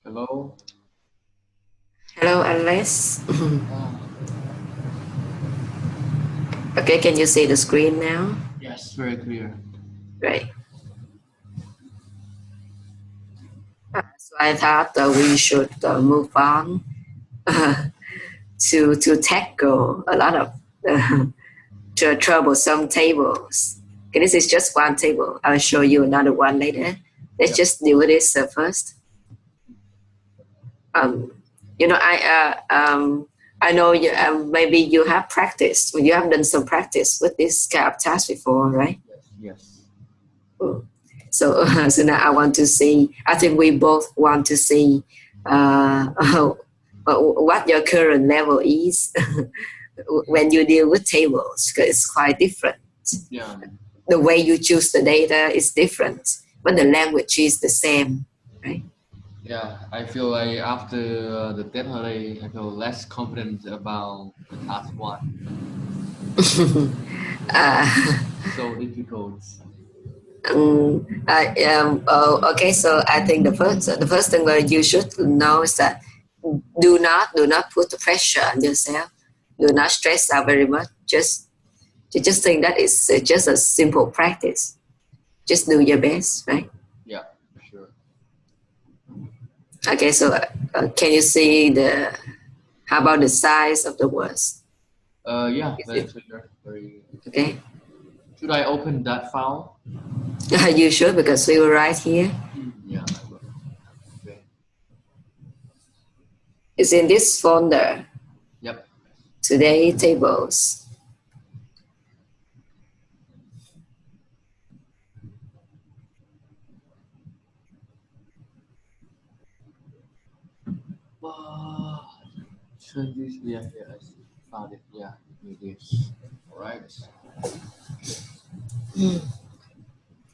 Hello. Hello, Alice. Okay, can you see the screen now? Yes, very clear. Right. So I thought we should move on to tackle a lot of troublesome tables. Okay, this is just one table. I'll show you another one later. Let's just deal with this first. Um, I know you maybe you have practiced, you have done some practice with this kind of task before, right? Yes. So, so now I want to see. I think we both want to see what your current level is when you deal with tables, because it's quite different. Yeah. The way you choose the data is different, but the language is the same, right? Yeah, I feel like after the death holiday, I feel less confident about the task one. So difficult. Okay, so I think the first thing that you should know is that do not put the pressure on yourself. Do not stress out very much. Just think that it's just a simple practice. Just do your best, right? Yeah, sure. Okay, so can you see the? How about the size of the words? Yeah, Is very it clear. Very. okay? Should I open that file? You should, because we were right here. Yeah, I will. Okay. It's in this folder. Yep. Today tables. Should this? Yeah, I see. Found it. Yeah, it is. All right.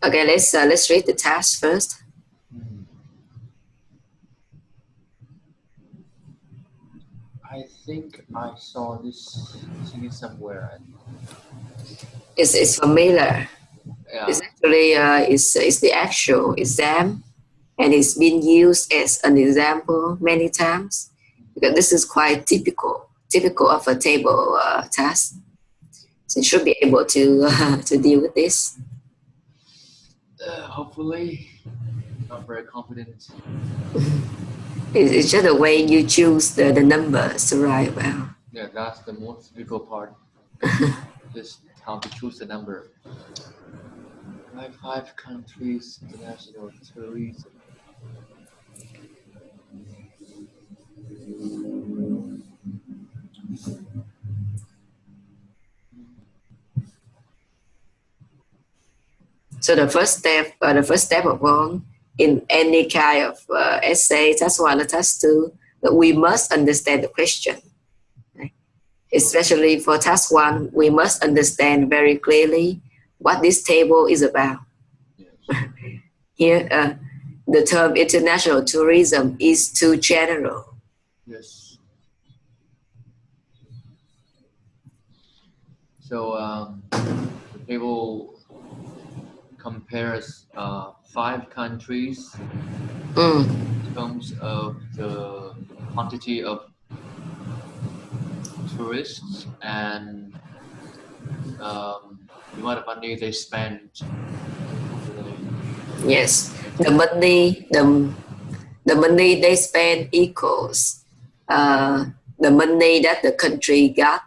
Okay, let's read the task first. Hmm. I think I saw this CD somewhere. It's familiar. It's Yeah. actually it's the actual exam, and it's been used as an example many times, because this is quite typical of a table task. So you should be able to to deal with this. Hopefully, not very confident. It's just the way you choose the numbers to write well. Yeah, that's the most difficult part. Just how to choose the number. Right, 5 countries, international tourism. So the first step of all, in any kind of essay, task 1 or task 2, that we must understand the question. Right? Especially for task 1, we must understand very clearly what this table is about. Yes. Here, the term international tourism is too general. Yes. So the table compares 5 countries in terms of the quantity of tourists and the amount of money they spend. Yes, the money they spend equals the money that the country got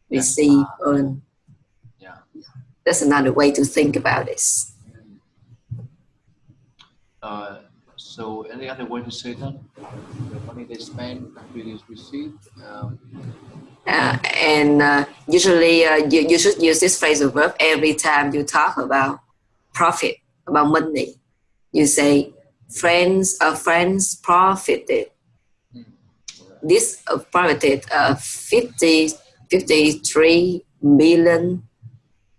received. Yeah. That's another way to think about this. So any other way to say that? The money they spend, country is received. Usually you should use this phrasal verb every time you talk about profit, about money. You say friends profited. This profited 53 million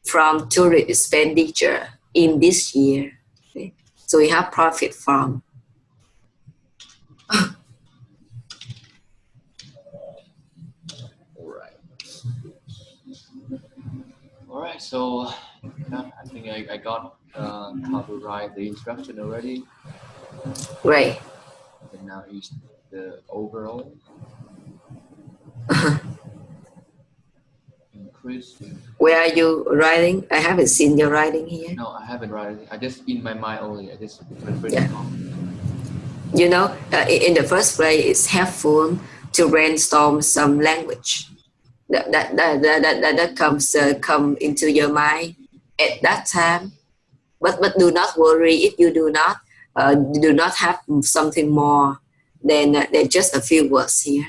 from tourist expenditure in this year. Okay? So we have profit from. All right. So yeah, I think I got how to write the instruction already. Great. And now is the overall increase. Where are you writing? I haven't seen your writing here. No, I haven't written. I just in my mind only. I just You know, in the first place, it's helpful to brainstorm some language that comes come into your mind at that time. But do not worry if you do not have something more than just a few words here,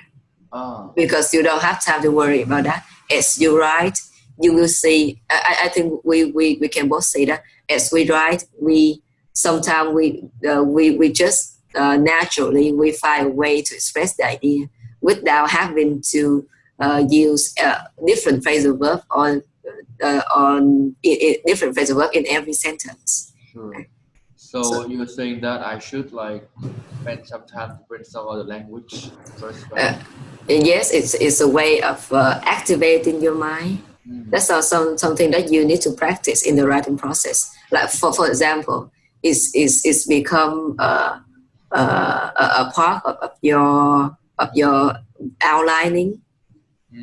because you don't have time to worry about that. As you write, you will see. I think we can both say that as we write, sometimes we just naturally we find a way to express the idea without having to use different phrasal verb on different phrasal verb in every sentence. Sure. So you were saying that I should like spend some time to brainstorm other language first, right? Yes, it's a way of activating your mind. That's also something that you need to practice in the writing process. Like for example, it's become a part of your outlining.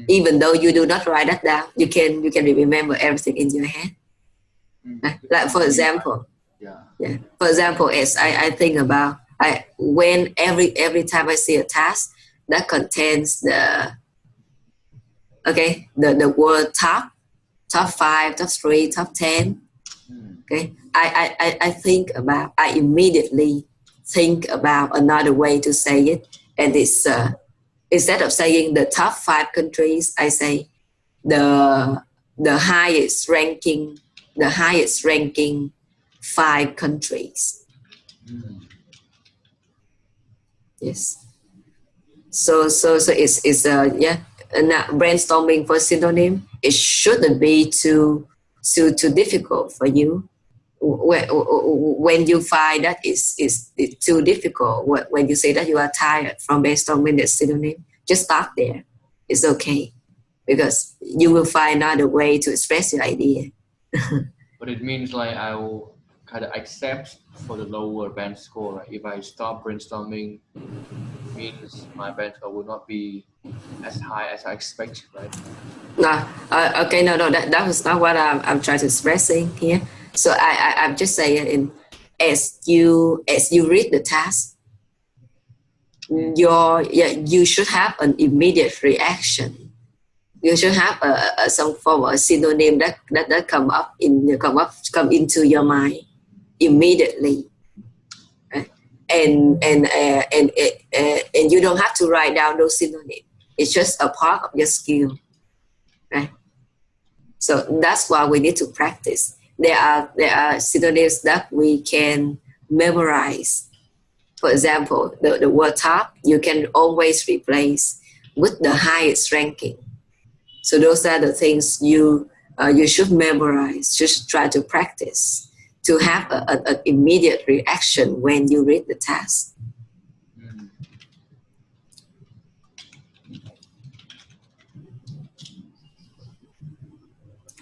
Even though you do not write that down, you can remember everything in your head. Like for example, for example, as I think about when every time I see a task that contains the word top 5, top 3, top 10. Okay, I immediately think about another way to say it, and it's instead of saying the top 5 countries, I say the highest ranking 5 countries. Yes. So it's brainstorming for synonym. It shouldn't be too difficult for you. When you find that it's too difficult, when you say that you are tired from brainstorming the synonym, just stop there. It's okay, because you will find another way to express your idea. But it means like I will kind of accept for the lower band score. Right? If I stop brainstorming, it means my band score will not be as high as I expect, right? No, that was not what I'm trying to expressing here. So I'm just saying, as you read the task, you should have an immediate reaction. you should have some form of synonym that come into your mind immediately, right? And you don't have to write down those synonyms. It's just a part of your skill, right? So that's why we need to practice. There are synonyms that we can memorize. For example, the word top you can always replace with the highest ranking. So those are the things you should memorize. Just try to practice to have an immediate reaction when you read the task.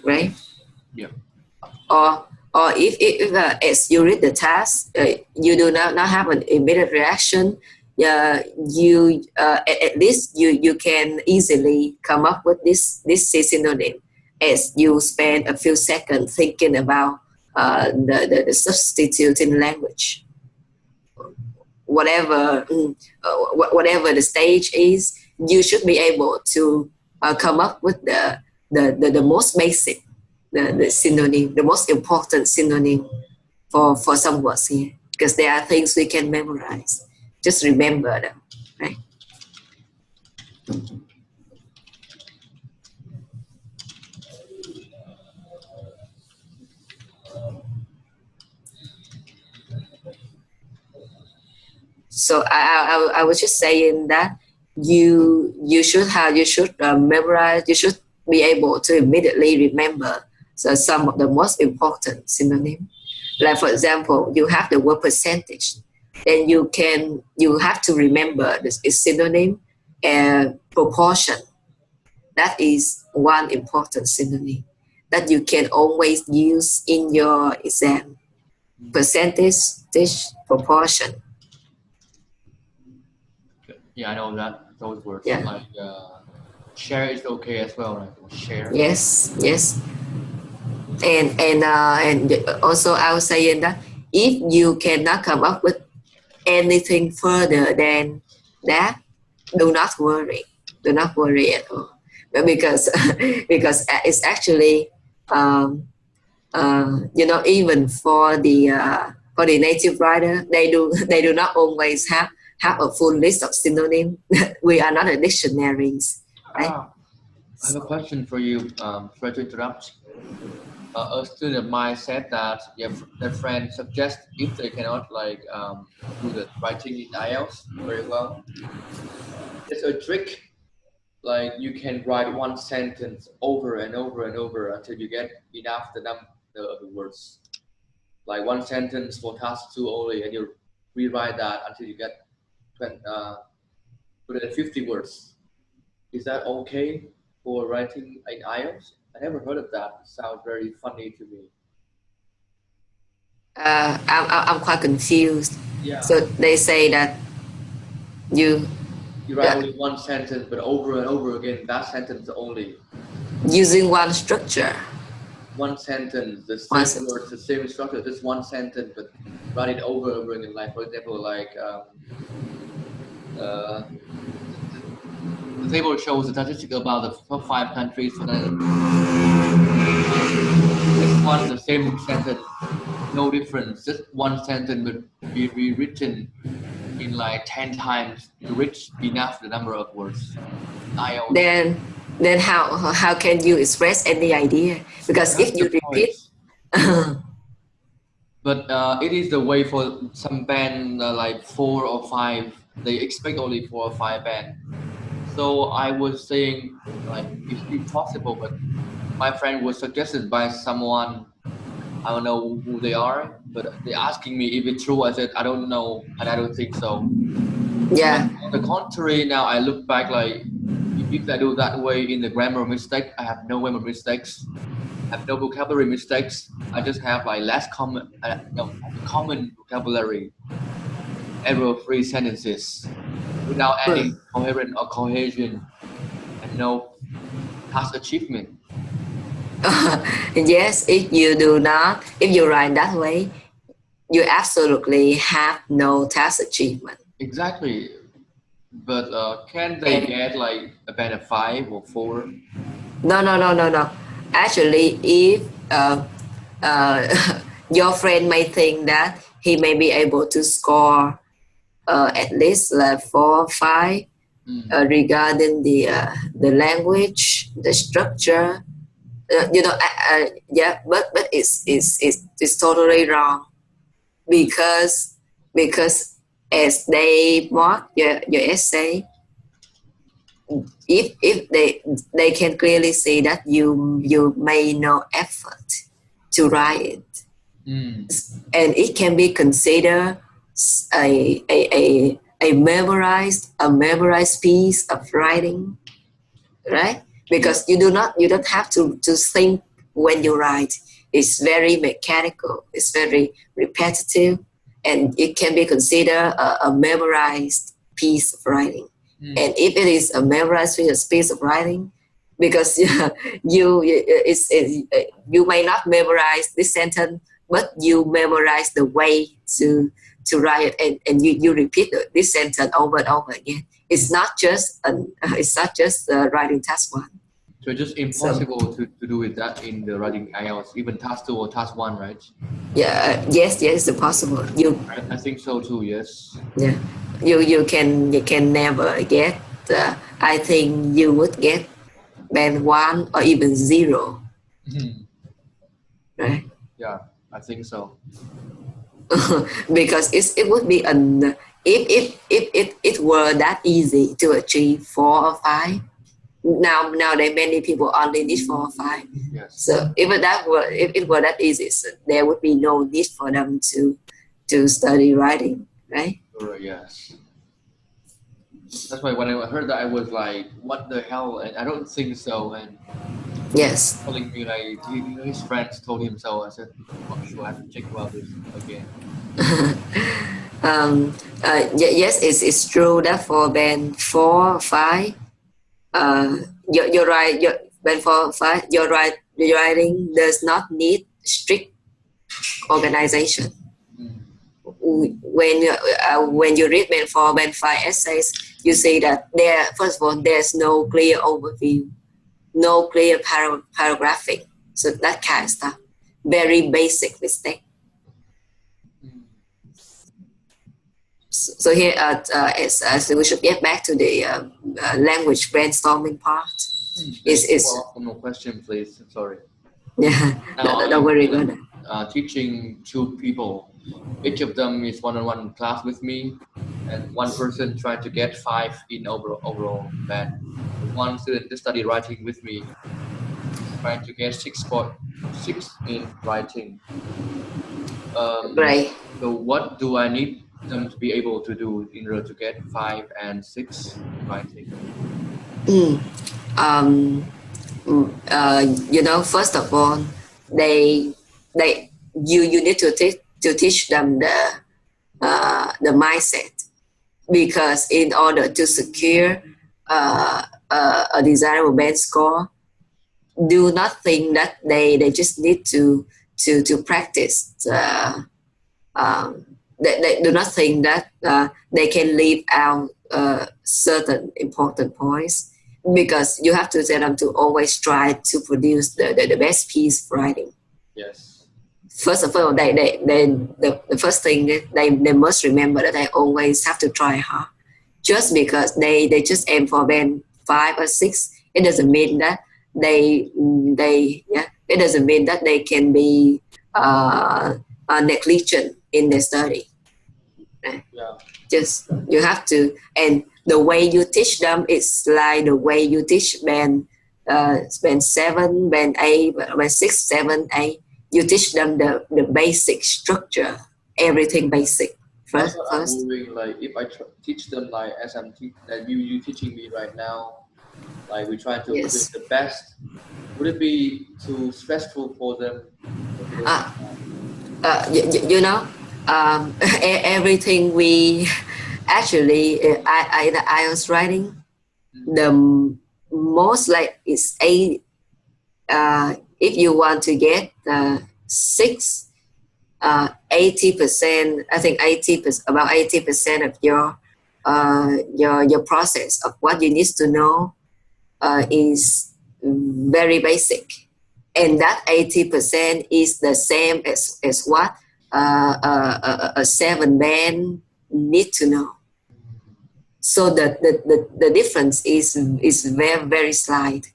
Right? Yeah. Or if as you read the task, you do not have an immediate reaction. At least you can easily come up with this synonym as you spend a few seconds thinking about the substituting language. Whatever the stage is, you should be able to come up with the most basic, the synonym, the most important synonym for some words here, because there are things we can memorize. Just remember them, right? So I was just saying that you should memorize. You should be able to immediately remember some of the most important synonym. Like for example, you have the word percentage, then you have to remember the synonym and proportion. That is one important synonym that you can always use in your exam. Percentage, proportion. Yeah, I know that those words. Yeah. Like share is okay as well, right? Share. Yes. And also I was saying that if you cannot come up with anything further than that, do not worry at all, because it's actually even for the native writer, they do not always have a full list of synonyms. We are not a dictionaries, right? I have a question for you. Sorry to interrupt. A student of mine said that their friend suggests if they cannot do the writing in IELTS very well, there's a trick. Like you can write one sentence over and over and over until you get enough the number of the words. Like one sentence for task 2 only, and you rewrite that until you get 250 words. Is that okay for writing in IELTS? I never heard of that. It sounds very funny to me. I'm quite confused. Yeah. So they say that you write only one sentence, but over and over again, that sentence only. Using one structure. One sentence, the same words, the same structure, just one sentence, but write it over and over again. Like, for example, the table shows the statistics about the top 5 countries. And then this one, the same sentence, no difference. Just one sentence would be rewritten in like 10 times to reach enough the number of words. Then how can you express any idea? Because if you repeat. But it is the way for some band like 4 or 5. They expect only 4 or 5 band. So I was saying like it's possible, but my friend was suggested by someone. I don't know who they are, but they're asking me if it's true. I said I don't know, and I don't think so. Yeah. But on the contrary, now I look back, like if I do that way in the grammar mistake, I have no grammar mistakes. I have no vocabulary mistakes. I just have like less common vocabulary, error-free sentences without any coherent or cohesion, and no past achievement. Yes, if you write that way, you absolutely have no task achievement. Exactly. But can they get like a band of 5 or 4? No. Actually, if your friend may think that he may be able to score at least like 4 or 5 regarding the language, the structure. Yeah, but it's totally wrong because because as they mark your essay, if they can clearly see that you made no effort to write it, and it can be considered a memorized piece of writing, right? Yeah. Because you don't have to think when you write. It's very mechanical, it's very repetitive, and it can be considered a memorized piece of writing. And if it is a memorized piece of writing, because you may not memorize this sentence, but you memorize the way to write it, and you repeat this sentence over and over again. It's not just writing task one. So it's just So impossible to do it that in the writing IELTS, even task 2 or task 1, right? yeah, yes, it's possible. I think so too, yes. Yeah, you can never get. I think you would get band one or even zero, right? Yeah, I think so. Because it would be an if it were that easy to achieve 4 or 5. Now there many people only need 4 or 5. Yes. So if it were that easy, so there would be no need for them to study writing, right? Sure, yes. That's why when I heard that, I was like, what the hell? And I don't think so. And Yes. telling me like his friends told him so. I said, not sure. I have to check about this again. Yes, it's true that for band 4 or 5, you're right. Band 4 or 5, your writing does not need strict organization. When you read band 5 essays, you see that first of all there's no clear overview, no clear paragraphing, so that kind of stuff, very basic mistake. So here, as we should get back to the language brainstorming part. Is One more question, please. Sorry. Yeah, don't worry about that. Teaching 2 people. Each of them is one-on-one class with me, and one person trying to get 5 in overall band. One student to study writing with me, trying to get 6.6 in writing. Right. So what do I need them to be able to do in order to get 5 and 6 in writing? First of all, you need to teach them the mindset, because in order to secure a desirable band score, do not think that they just need to practice. They do not think that they can leave out certain important points, because you have to tell them to always try to produce the best piece of writing. Yes. First of all, the first thing they must remember that they always have to try hard. Just because they just aim for band 5 or 6, it doesn't mean that it doesn't mean that they can be negligent in their study. Yeah. Just you have to, and the way you teach them is like the way you teach band 7, band 8, band 6, 7, 8. You teach them the basic structure, everything basic first. I'm wondering, like, if I teach them like as that you teaching me right now, like we try to do the best, would it be too stressful for them? Everything we actually IELTS writing, the most like is 8. If you want to get 6, 80%, I think 80%, about 80% of your process of what you need to know is very basic, and that 80% is the same as what a 7 band need to know. So the difference is very, very slight.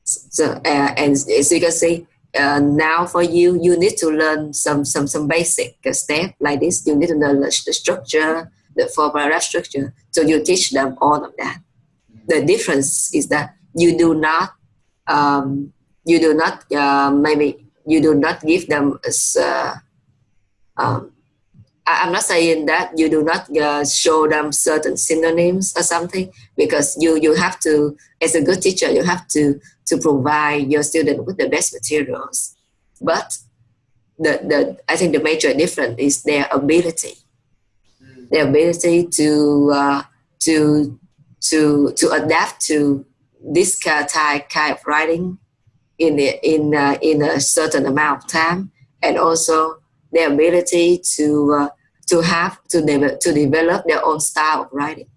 So and as you can see, now for you need to learn some basic step like this. You need to learn the structure, the 4 paragraph structure. So you teach them all of that. The difference is that you do not give them I'm not saying that you do not show them certain synonyms or something, because you have to, as a good teacher, you have to provide your student with the best materials. But I think the major difference is their ability to adapt to this kind of writing in a certain amount of time, and also their ability to develop their own style of writing.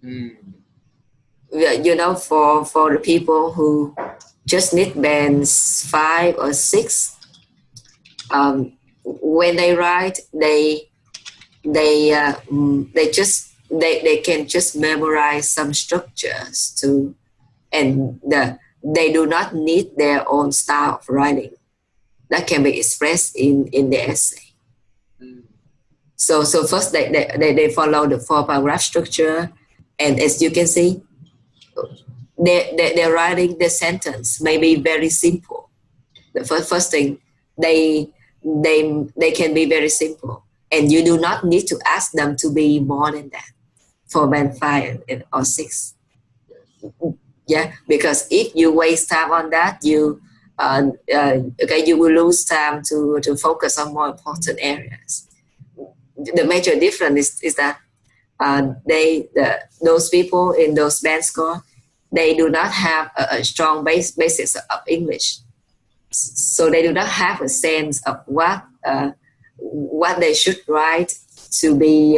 You know, for the people who just need bands 5 or 6, when they write, they can just memorize some structures too, and they do not need their own style of writing that can be expressed in the essay. So first they follow the 4 paragraph structure, and as you can see, they're writing the sentence may be very simple. The first thing, they can be very simple, and you do not need to ask them to be more than that for band 5 or 6. Yeah, because if you waste time on that, you will lose time to focus on more important areas. The major difference is that those people in those band score, they do not have a strong basis of English, so they do not have a sense of what they should write to be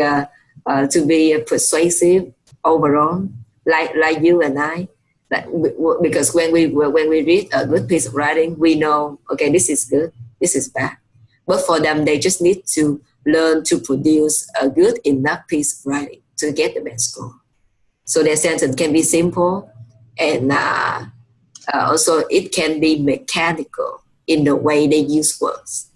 persuasive overall, like you and I. Because when we read a good piece of writing, we know, okay, this is good, this is bad. But for them, they just need to learn to produce a good enough piece of writing to get the best score. So their sentence can be simple, and also it can be mechanical in the way they use words.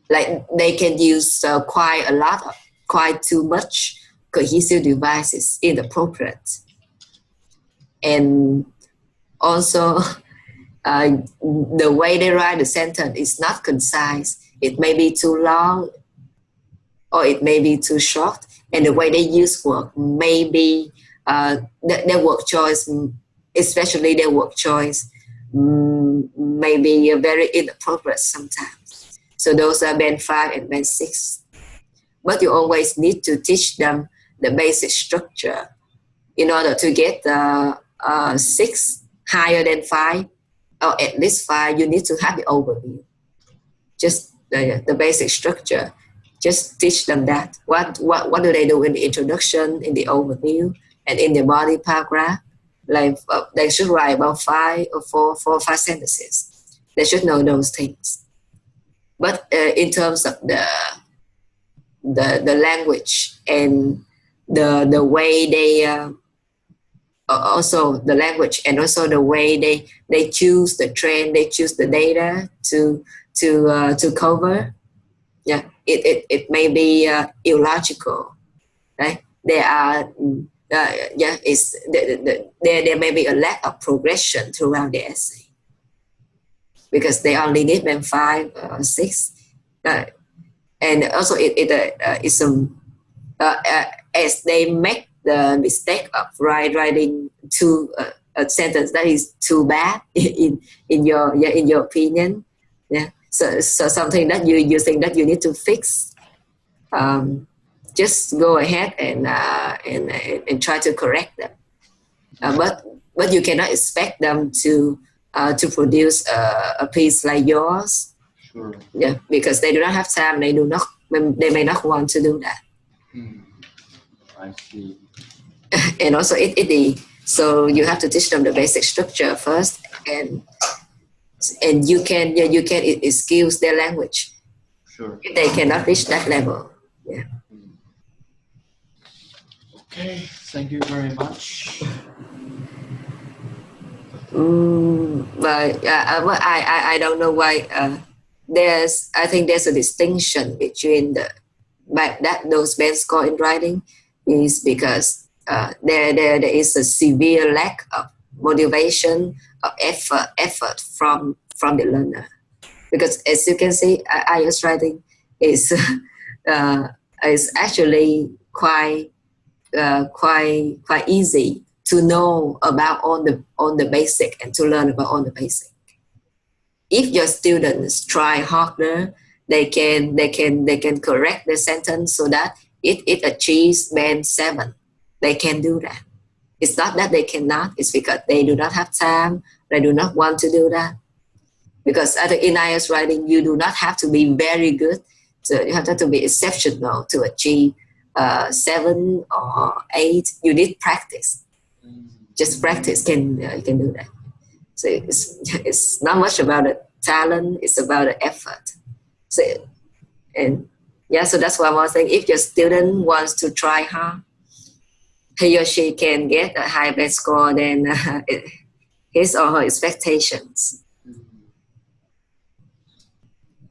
Like they can use quite too much cohesive devices inappropriate. And also, the way they write the sentence is not concise. It may be too long, or it may be too short. And the way they use word may be their word choice, especially their word choice, may be very inappropriate sometimes. So those are band 5 and band 6. But you always need to teach them the basic structure in order to get 6 higher than 5, or at least 5. You need to have the overview, just the basic structure. Just teach them that. What do they do in the introduction, in the overview, and in the body paragraph? Like they should write about 5 or 4 or 5 sentences. They should know those things. But in terms of the language and the way they also the language, and also the way they choose the trend, they choose the data to cover. Yeah, it may be illogical, right? There may be a lack of progression throughout the essay because they only need band 5 or 6, and also as they make the mistake of writing a sentence that is too bad in your opinion. Yeah. So something that you think that you need to fix, just go ahead and try to correct them. But you cannot expect them to produce a piece like yours. Sure. Yeah, because they do not have time. They may not want to do that. I see. And also So you have to teach them the basic structure first, and you can excuse their language Sure. if they cannot reach that level. Yeah. Okay, thank you very much. But well, I don't know why. I think there's a distinction between those band score in writing is because there is a severe lack of motivation or effort from the learner. Because as you can see, IELTS writing is uh, is actually quite easy to know about all the basic and to learn about all the basic. If your students try harder, they can correct the sentence so that it achieves band 7. They can do that. It's not that they cannot, it's because they do not have time, they do not want to do that. Because in IELTS writing, you do not have to be very good. So you have to be exceptional to achieve 7 or 8. You need practice. Just practice you can do that. So it's not much about the talent, it's about the effort. So, and yeah, so that's why I was saying, if your student wants to try hard, he or she can get a high best score than his or her expectations.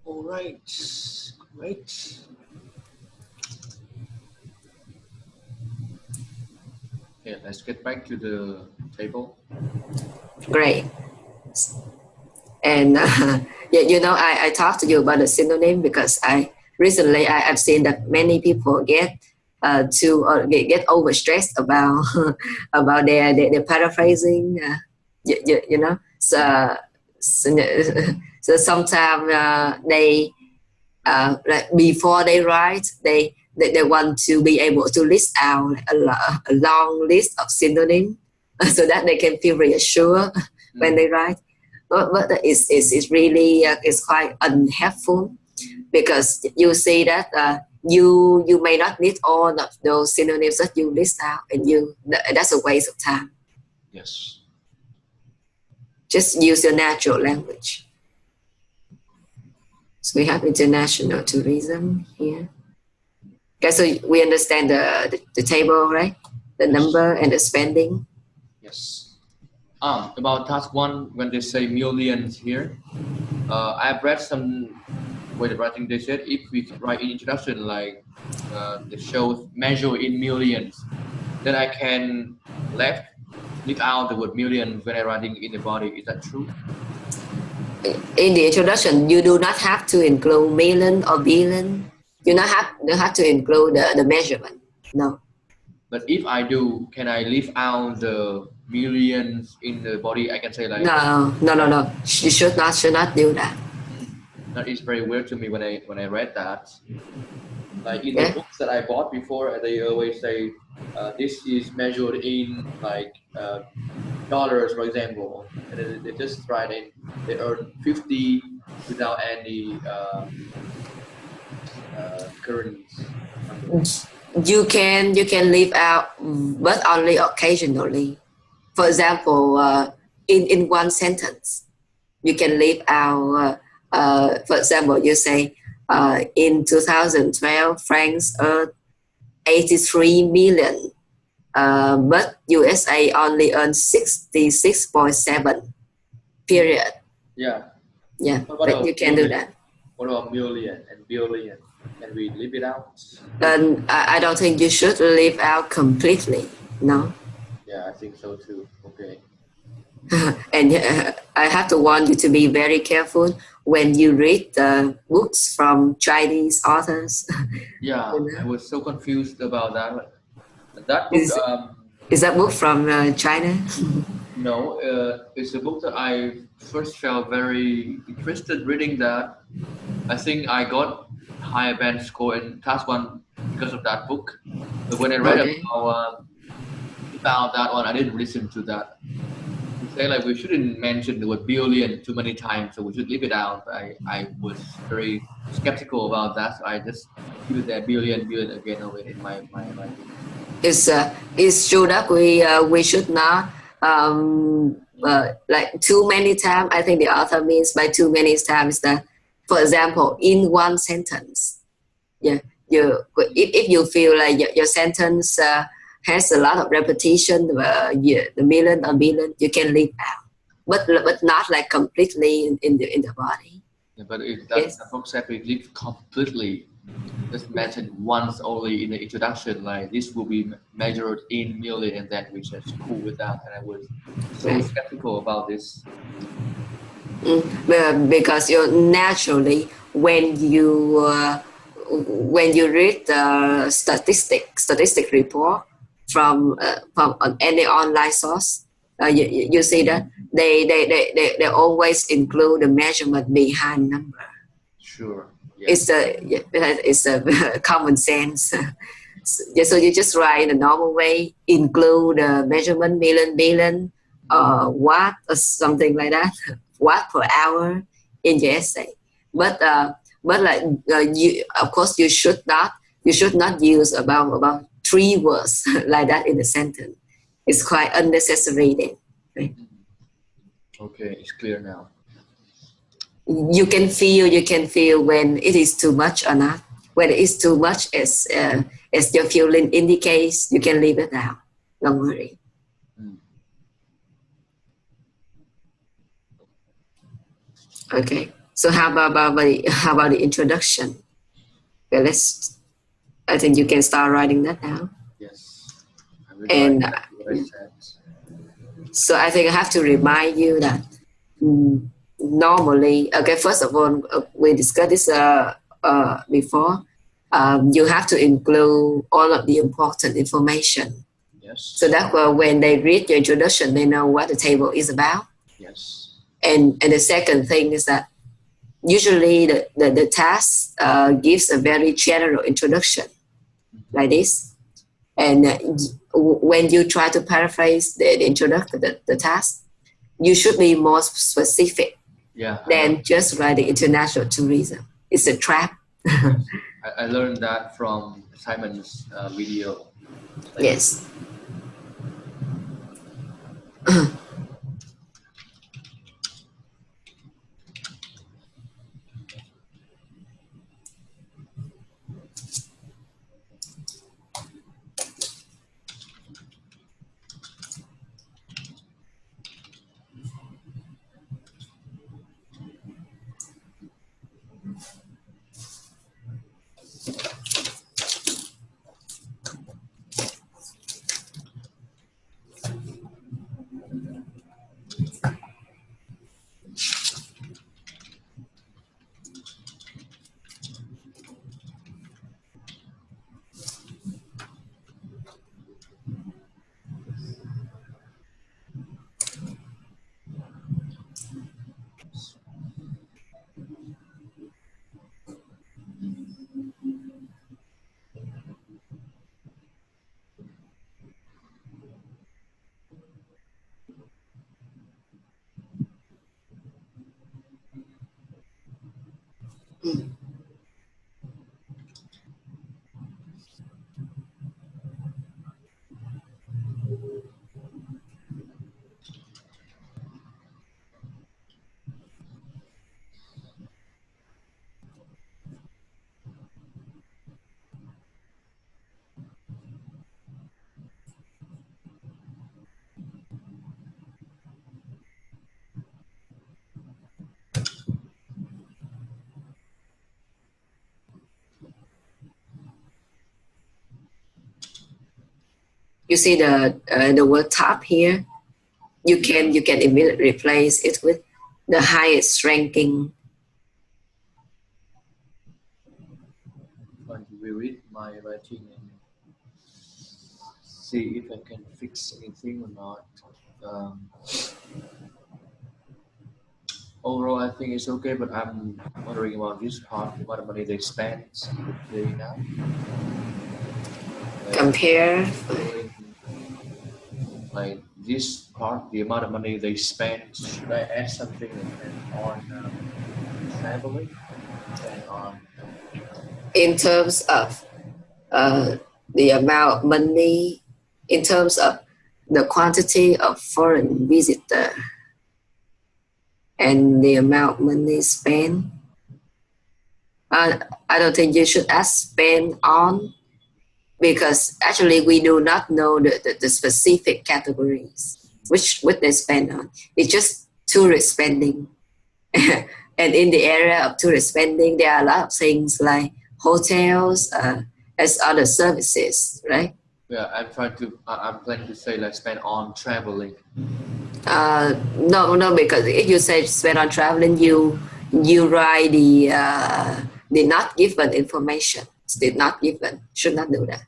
All right, great. Okay, let's get back to the table. Great. And yeah, I talked to you about the synonym because recently I've seen that many people get overstressed about about their paraphrasing. You know, so sometimes they like before they write, they want to be able to list out a long list of synonyms so that they can feel reassured when they write. But it's really it's quite unhelpful because you see that you may not need all of those synonyms that you list out, and that's a waste of time. Yes. Just use your natural language. So we have international tourism here. Okay, so we understand the table, right? The number and the spending. Yes. About task 1, when they say millions here, I've read some way of writing. They said if we write in introduction like the show measure in millions, then I can leave out the word million when I'm writing in the body. Is that true? In the introduction, you do not have to include million or billion. You don't have to include the measurement. No. But if I do, can I leave out the millions in the body? I can say like No. You should not do that. that is very weird to me when I read that. Like in the books that I bought before, they always say this is measured in like dollars, for example, and they just write in they earn 50 without any currency. You can leave out, but only occasionally. For example, in one sentence, you can leave out. For example, you say in 2012, France earned 83 million, but USA only earned 66.7. Period. Yeah. Yeah, but you can do that. What about million and billion? Can we leave it out? And I don't think you should leave out completely. No. Yeah, I think so too. Okay. And I have to warn you to be very careful when you read the books from Chinese authors. Yeah, I was so confused about that. That book. Is that book from China? No, it's a book that I first felt very interested reading. That I think I got higher band score in task 1 because of that book. But when I read about that one, I didn't listen to that. We say like we shouldn't mention the word billion too many times, so we should leave it out. I was very skeptical about that, so I just keep it there billion again over in my writing. It's true that we should not like too many times. I think the author means by too many times that, for example, in one sentence, yeah, if you feel like your sentence has a lot of repetition, yeah, the million or billion, you can leave out, but not like completely in the body. Yeah, but if that Yes. the book said we live completely, just mentioned once only in the introduction, like this will be measured in million, and then we just cool with that. And I was so Right. skeptical about this. Because you naturally when you read the statistic report from any online source, you see that they always include the measurement behind number. Sure. Yeah. It's a common sense. So you just write in a normal way, include the measurement million, billion, watt or something like that, watt per hour in your essay. But like you, of course, you should not use about 3 words like that in a sentence. It's quite unnecessary then. Right? Okay, it's clear now. You can feel when it is too much or not. When it is too much, as your feeling indicates, you can leave it out. Don't worry. Mm. Okay. So how about the introduction? Well, I think you can start writing that down. Yes, I will write And back what I said. so I think I have to remind you that normally, okay, first of all, we discussed this before. You have to include all of the important information. Yes. So that when they read your introduction, they know what the table is about. Yes. And the second thing is that usually the task gives a very general introduction like this. And when you try to paraphrase the introduction, the task, you should be more specific than just write the international tourism. It's a trap. I learned that from Simon's video. Yes. You see the word top here. You can immediately replace it with the highest ranking. Going to reread my writing and see if I can fix anything or not. Overall, I think it's okay, but I'm wondering about this part, the amount of money they spend today now. Compare. Like this part, the amount of money they spend, should I add something on traveling and on? In terms of the amount of money in terms of the quantity of foreign visitor and the amount of money spent. I don't think you should ask spend on, because actually we do not know the specific categories which they spend on. It's just tourist spending. And in the area of tourist spending, there are a lot of things like hotels, as other services, right? Yeah, I'm planning to say like spend on traveling. No, because if you say spend on traveling, you write the not given information. Still not given. Should not do that.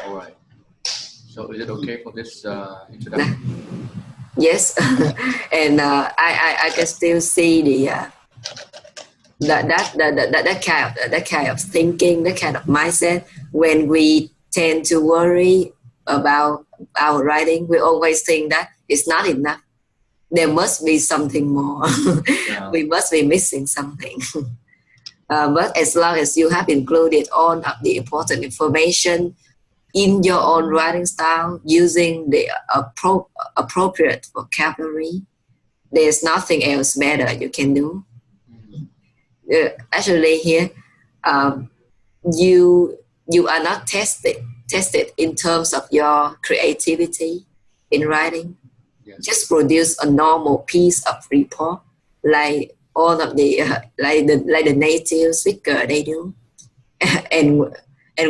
All right. So is it okay for this introduction? Yes, and I can still see that kind of thinking, that kind of mindset. When we tend to worry about our writing, we always think that it's not enough. There must be something more. Yeah. We must be missing something. But as long as you have included all of the important information in your own writing style, using the appropriate vocabulary, there's nothing else better you can do. Actually, here, you are not tested in terms of your creativity in writing. Yes. Just produce a normal piece of report, like all of the like the native speaker they do, and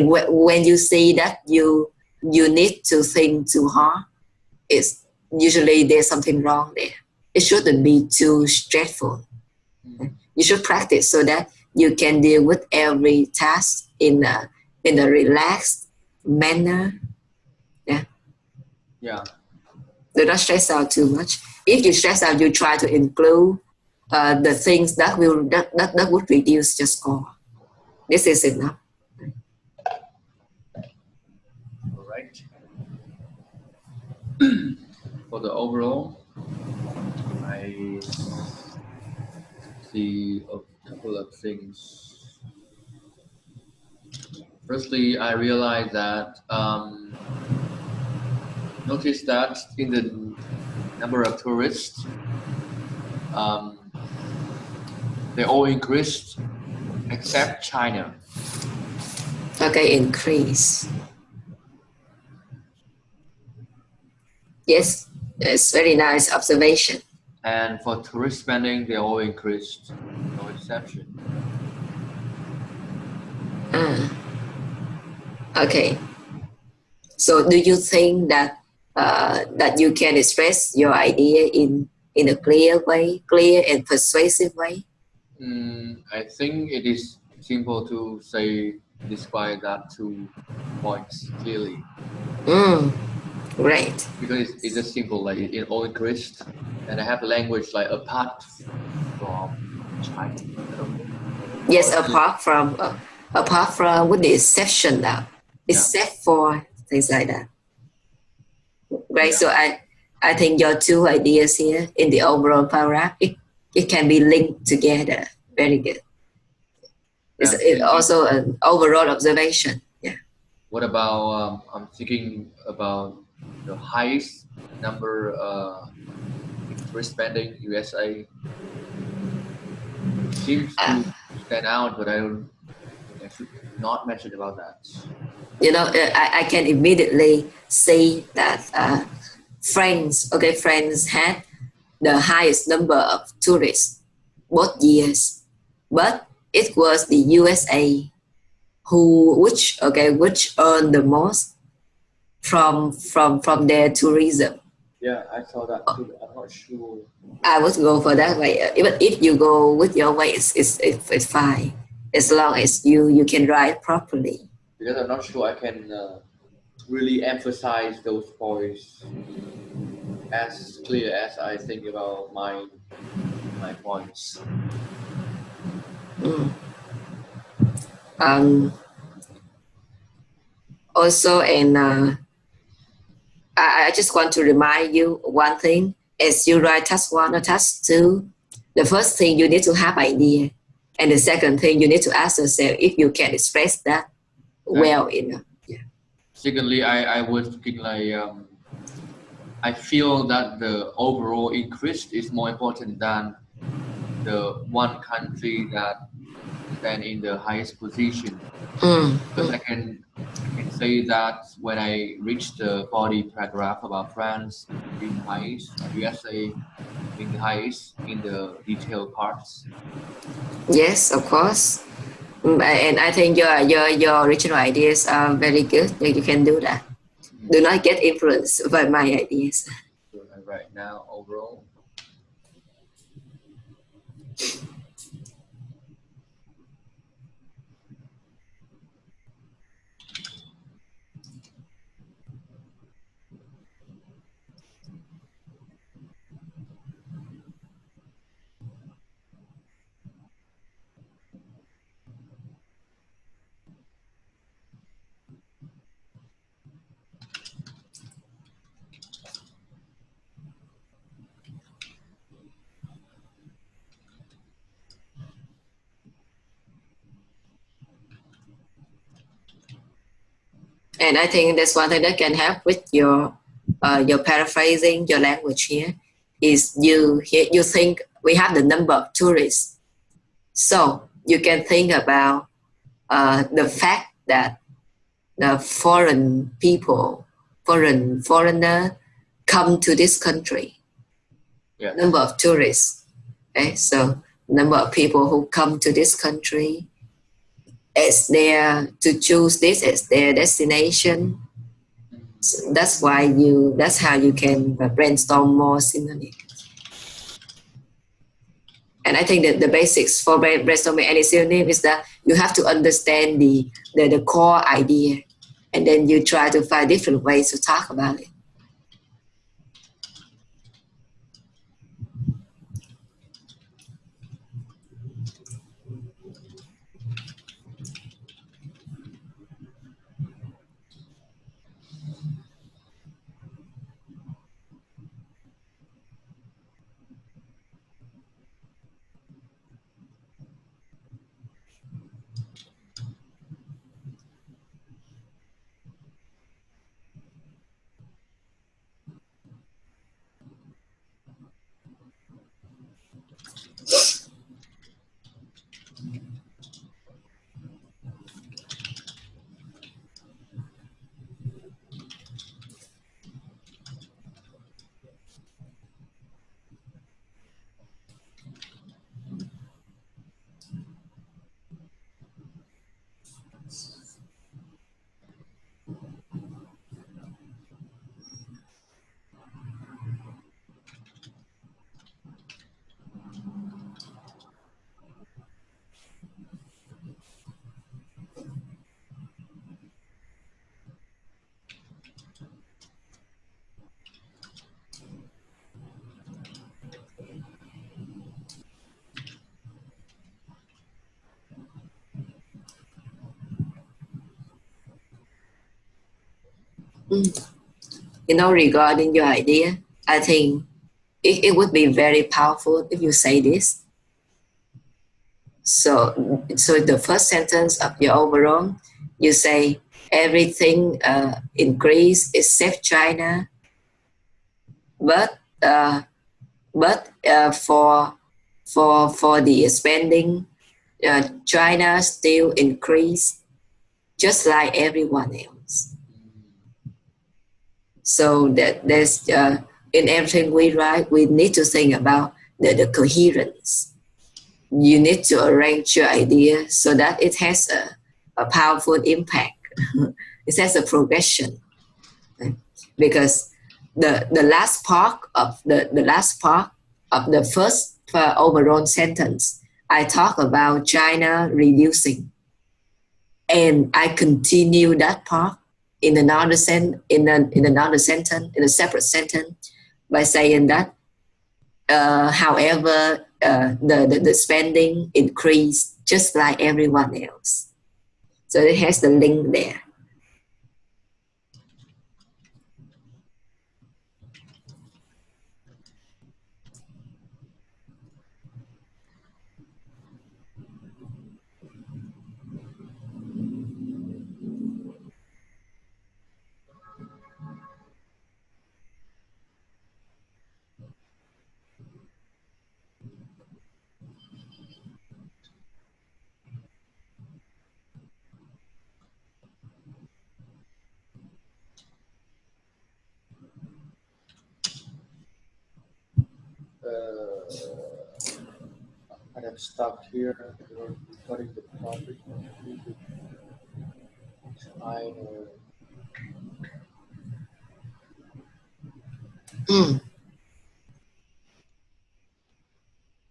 when you see that you need to think too hard, it's usually there's something wrong there. It shouldn't be too stressful. You should practice so that you can deal with every task in a relaxed manner. Yeah. Yeah. Do not stress out too much. If you stress out, you try to include the things that would reduce your score. This is enough. All right. For the overall, I see a couple of things. Firstly, I realized that notice that in the number of tourists, they all increased except China. Okay, increase. Yes, it's very nice observation. And for tourist spending, they all increased, no exception. Okay. So, do you think that that you can express your idea in a clear and persuasive way? I think it is simple to describe that 2 points clearly. Great. Because it's just simple, like it all increased, and I have a language like apart from China. Yes, apart from with the exception now, except for things like that. Right. Yeah. So I think your 2 ideas here in the overall paragraph, it can be linked together. Very good. It's also an overall observation. Yeah. What about I'm thinking about the highest number tourist spending USA seems to stand out, but I should not mention about that. You know, I can immediately say that France had the highest number of tourists both years, but it was the USA which earned the most from their tourism. Yeah, I saw that too. I'm not sure. I would go for that way. Even if you go with your way, it's fine, as long as you can write properly. Because I'm not sure I can really emphasize those points as clear as I think about my points. Also, and I just want to remind you one thing. As you write task 1 or task 2, the first thing you need to have idea, and the second thing you need to ask yourself if you can express that well enough. Yeah. Secondly, I was thinking like I feel that the overall increase is more important than the one country that stand in the highest position. Mm, Because I can say that when I reach the body paragraph about France being the highest and USA being the highest in the detailed parts. yes, of course. And I think your original ideas are very good. That you can do that. Mm. Do not get influenced by my ideas. So right now overall. And I think that's one thing that can help with your paraphrasing your language here is you think we have the number of tourists, so you can think about the fact that the foreign people, foreigner come to this country, Yes. number of tourists. Okay, so number of people who come to this country as their to choose this as their destination. So that's how you can brainstorm more synonym. And I think that the basics for brainstorming any synonym is that you have to understand the core idea, and then you try to find different ways to talk about it. Regarding your idea, I think it would be very powerful if you say this. So the first sentence of your overall, you say everything increased except China, but uh, for the spending, China still increase just like everyone else. So that there's in everything we write, we need to think about the coherence. You need to arrange your idea so that it has a powerful impact. It has a progression, right? Because the last part of the first overall sentence, I talk about China reducing, and I continue that part in another sentence, in a separate sentence, by saying that however the spending increased just like everyone else. So it has the link there. I have stopped here. We're recording the topic.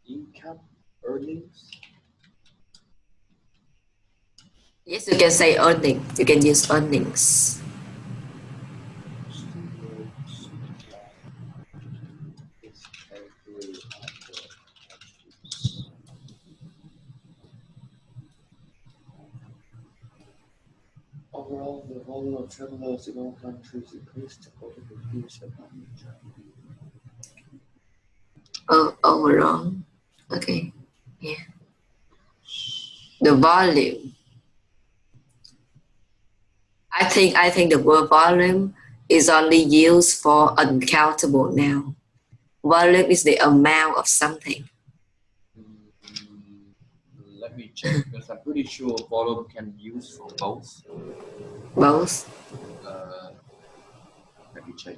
Income earnings. Yes, you can say earning. You can use earnings. Overall, the volume of travelers in all countries increased over the years of Overall, okay, yeah. The volume. I think the word volume is only used for uncountable now. Volume is the amount of something. Let me check because I'm pretty sure volume can be used for both. Both. Let me check.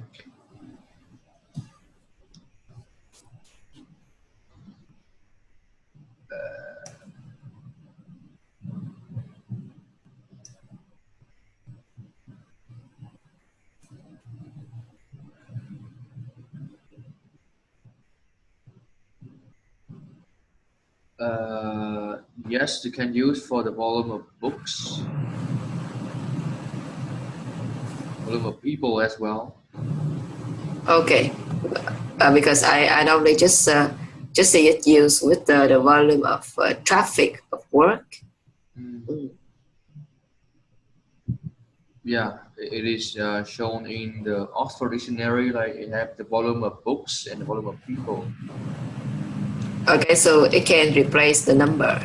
Yes, you can use for the volume of books, volume of people as well. Okay, because I normally just say it used with the volume of traffic of work. Yeah, it is shown in the Oxford Dictionary. Like it have the volume of books and the volume of people. Okay, so it can replace the number.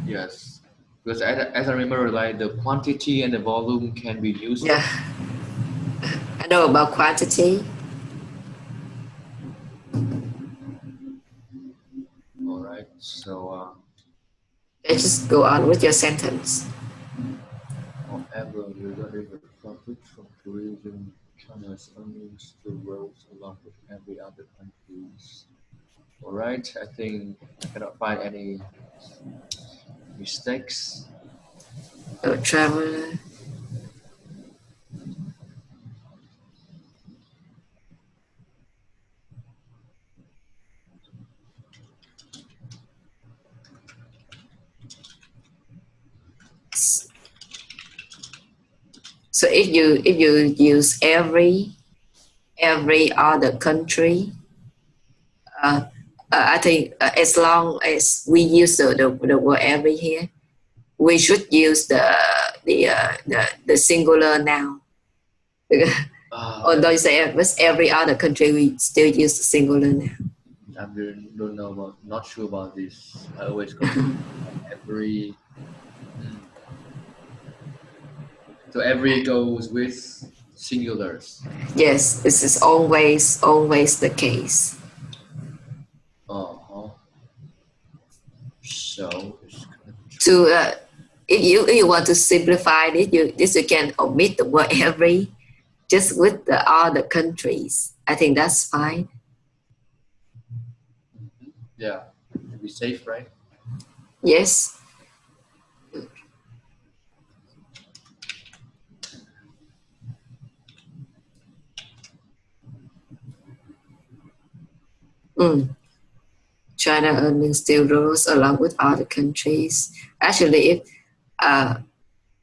Yes, because as I remember, like the quantity and the volume can be used. Yeah, I know about quantity. All right, so Let's just go on with your sentence. however, regarding the profit from tourism, China's earnings still rose along with every other countries. All right, I think I cannot find any mistakes. So traveler. So if you use every other country, I think as long as we use the word every here, we should use the singular noun. Although you say every other country, we still use the singular noun. I really don't know about, not sure about this. I always go every. So every goes with singulars. Yes, this is always the case. So To if you want to simplify it, you can omit the word every, just with the other countries. I think that's fine. yeah, to be safe, right? Yes. China earnings still rose along with other countries. Actually, if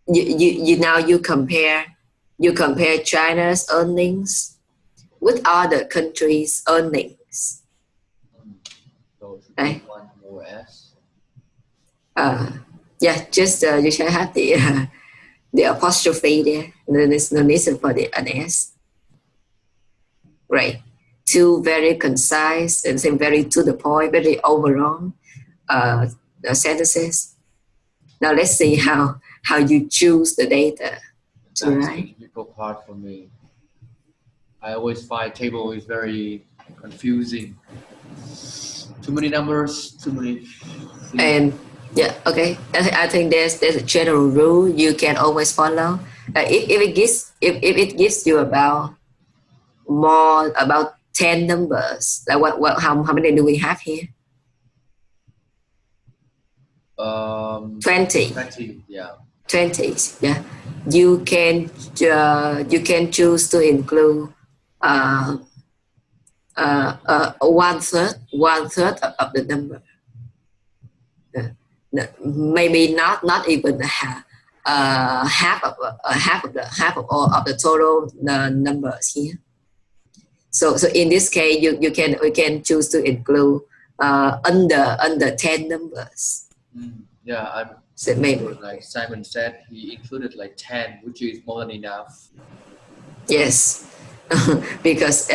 you now you compare China's earnings with other countries' earnings. So should Right? be one more S. Yeah, just you should have the apostrophe there. There's no need for the an S. Right. Two very concise and very to the point, very overall sentences. Now let's see how you choose the data to That's the write. difficult part for me. I always find table is very confusing. Too many numbers, too many things. And yeah, okay. I think there's a general rule you can always follow. If it gives you about 10 numbers. Like how many do we have here? 20. 20, yeah. 20, yeah. You can choose to include one third of the number. Maybe not even half of all of the total numbers here. So in this case, we can choose to include under 10 numbers. Yeah, so maybe like Simon said, he included like 10, which is more than enough. Yes, because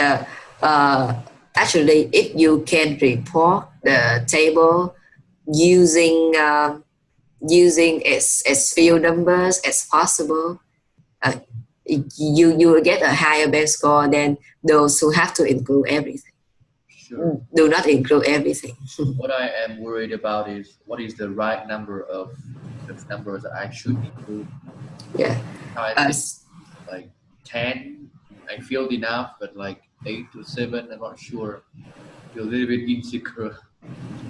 actually, if you can report the table using as few numbers as possible, you will get a higher base score than those who have to include everything. Sure. Do not include everything. What I am worried about is what is the right number of those numbers that I should include. Yeah. I think like 10, I feel enough, but like 8 to 7, I'm not sure. I feel a little bit insecure.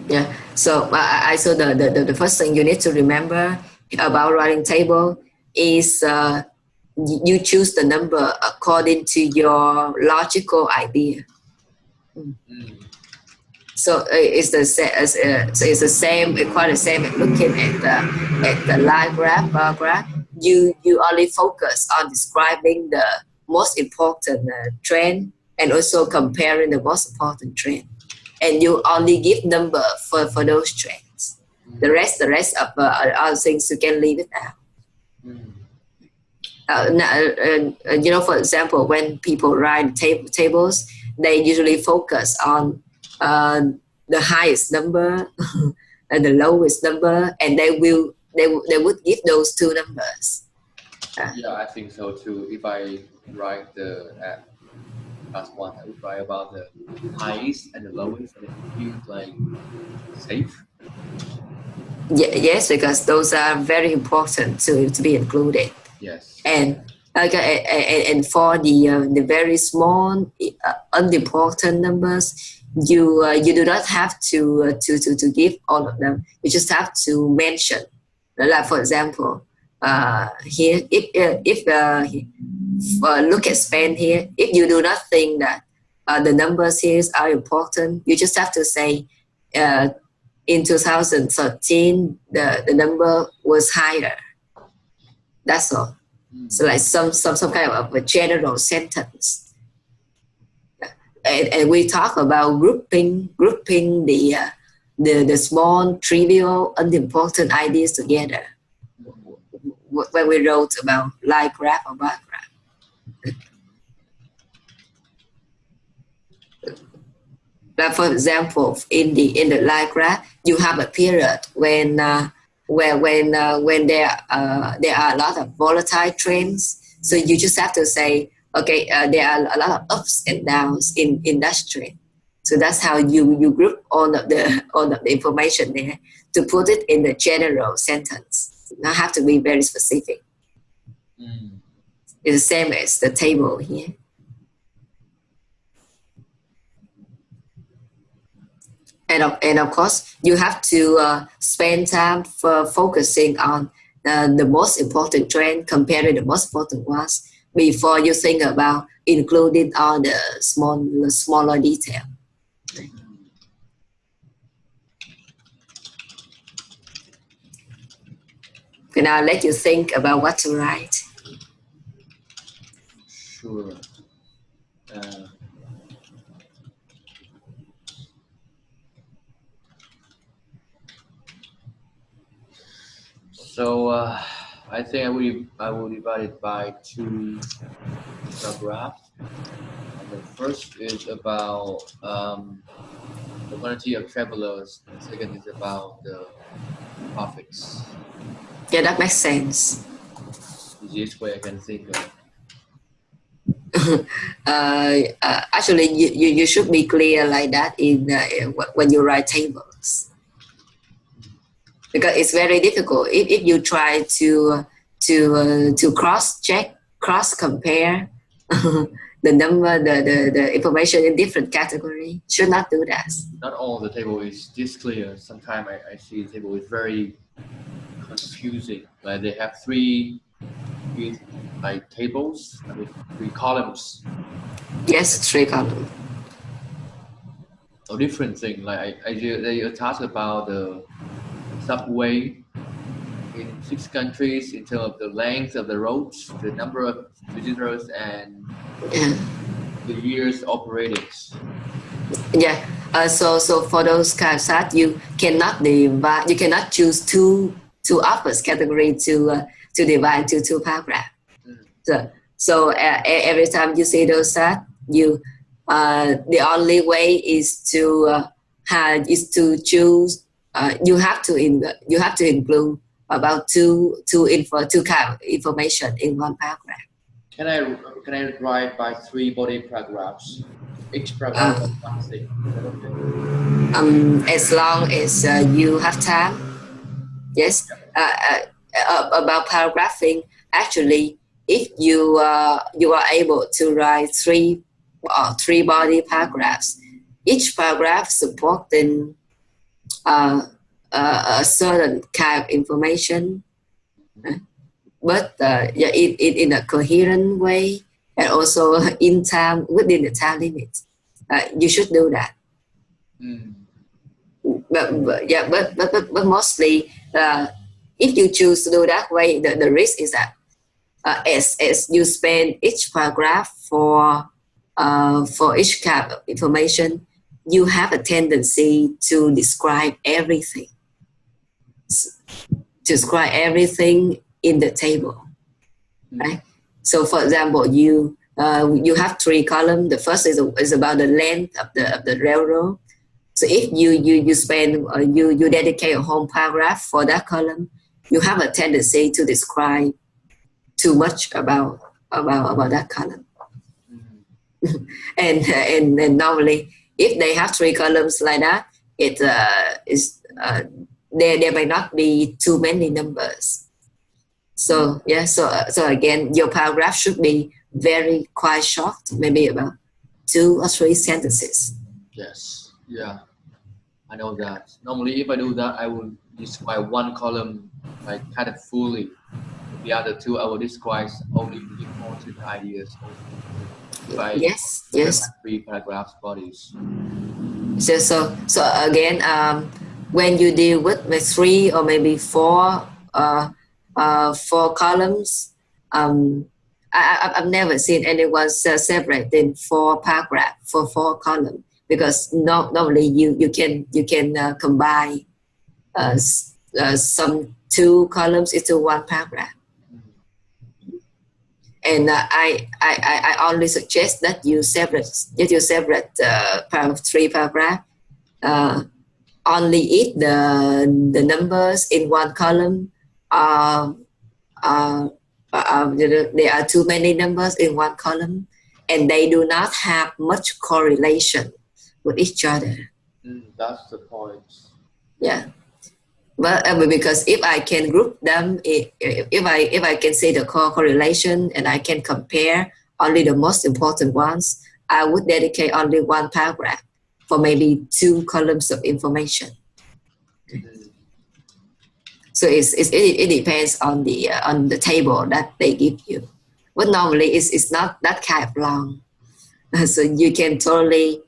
Yeah. So I so the first thing you need to remember about writing table is you choose the number according to your logical idea. So it's the same, quite the same as looking at the line graph. You only focus on describing the most important trend and also comparing the most important trend, and you only give number for those trends. The rest of other things you can leave it out. For example, when people write tables, they usually focus on the highest number and the lowest number, and they would give those two numbers. Yeah, I think so too. If I write the class 1, I would write about the highest and the lowest, and it feels like safe. Yes, because those are very important to be included. Yes. And for the very small, unimportant numbers, you do not have to give all of them. You just have to mention. Like for example, here, if look at Spain here, if you do not think that the numbers here are important, you just have to say in 2013 the number was higher. That's all. So like some kind of a general sentence. And we talk about grouping the small, trivial, unimportant ideas together when we wrote about line graph or bar graph. Like for example, in the line graph, you have a period when there are a lot of volatile trends. So you just have to say, okay, there are a lot of ups and downs in that trend. So that's how you group all of the information there to put it in the general sentence. You don't have to be very specific. It's the same as the table here. And of course, you have to spend time for focusing on the most important trend compared to the most important ones before you think about including all the smaller detail. Okay, now let you think about what to write. Sure. So I think I will divide it by 2 paragraphs. And the first is about the quantity of travelers. The second is about the profits. Yeah, that makes sense. Easiest way I can think of. Actually, you should be clear like that when you write tables, because it's very difficult if you try to cross check, cross compare the number, the information in different category. Should not do that. Not all the table is this clear. Sometimes I see the table is very confusing. Like they have three like tables, I mean three columns. Yes, three column. Or different thing. Like they talk about the subway in 6 countries in terms of the length of the roads, the number of visitors, and Yeah. the years operated. Yeah. So for those kind of stats, you cannot divide. You cannot choose two upper category to divide to two paragraph. So every time you see those stats, you the only way is to choose. You have to include about two kind of information in one paragraph. Can I write by 3 body paragraphs? Each paragraph Uh, of one thing. Is that okay? as long as you have time. Yes. About paragraphing, actually, if you are able to write three body paragraphs, each paragraph supporting a certain kind of information, but yeah, in a coherent way and also in time within the time limit. You should do that. Mm. But mostly, if you choose to do that way, the risk is that as you spend each paragraph for each kind of information, you have a tendency to describe everything, in the table, right? So, for example, you have three columns. The first is about the length of the railroad. So if you spend you dedicate a whole paragraph for that column, you have a tendency to describe too much about that column. And normally, if they have three columns like that, there may not be too many numbers. So yeah, so again, your paragraph should be quite short, maybe about 2 or 3 sentences. Yes. Yeah. I know that. Normally, if I do that, I will describe one column like kind of fully. The other two, I will describe only the important ideas only. If I Yes. 3 paragraphs bodies. So again, when you deal with 3 or maybe 4 4 columns, I've never seen anyone separating 4 paragraphs for 4 columns, because normally you can combine some 2 columns into 1 paragraph. And I only suggest that you separate 3 paragraphs. Only if the numbers in 1 column there are too many numbers in 1 column, and they do not have much correlation with each other. That's the point. Yeah. But because if I can group them, if I can see the correlation and I can compare only the most important ones, I would dedicate only 1 paragraph for maybe 2 columns of information. So it depends on the table that they give you. But normally it's not that kind of long. So you can totally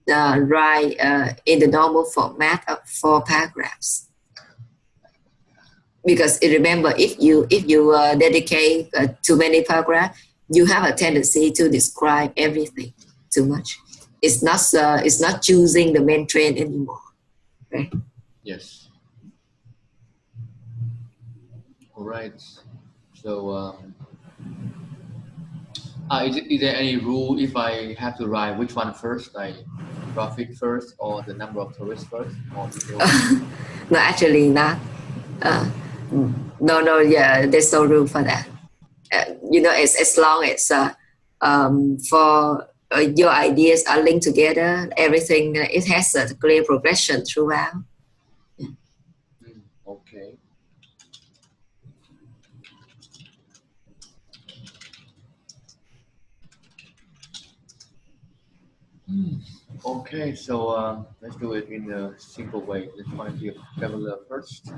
write in the normal format of 4 paragraphs. Because remember, if you dedicate too many paragraphs, you have a tendency to describe everything too much. It's not choosing the main trend anymore, right? Yes. All right. So, is there any rule if I have to write which one first, like profit first, or the number of tourists first, or No, actually not. No, yeah, there's no room for that. As long as for your ideas are linked together, everything it has a clear progression throughout. Okay. Okay, so let's do it in a simple way. Let's find the traveler first.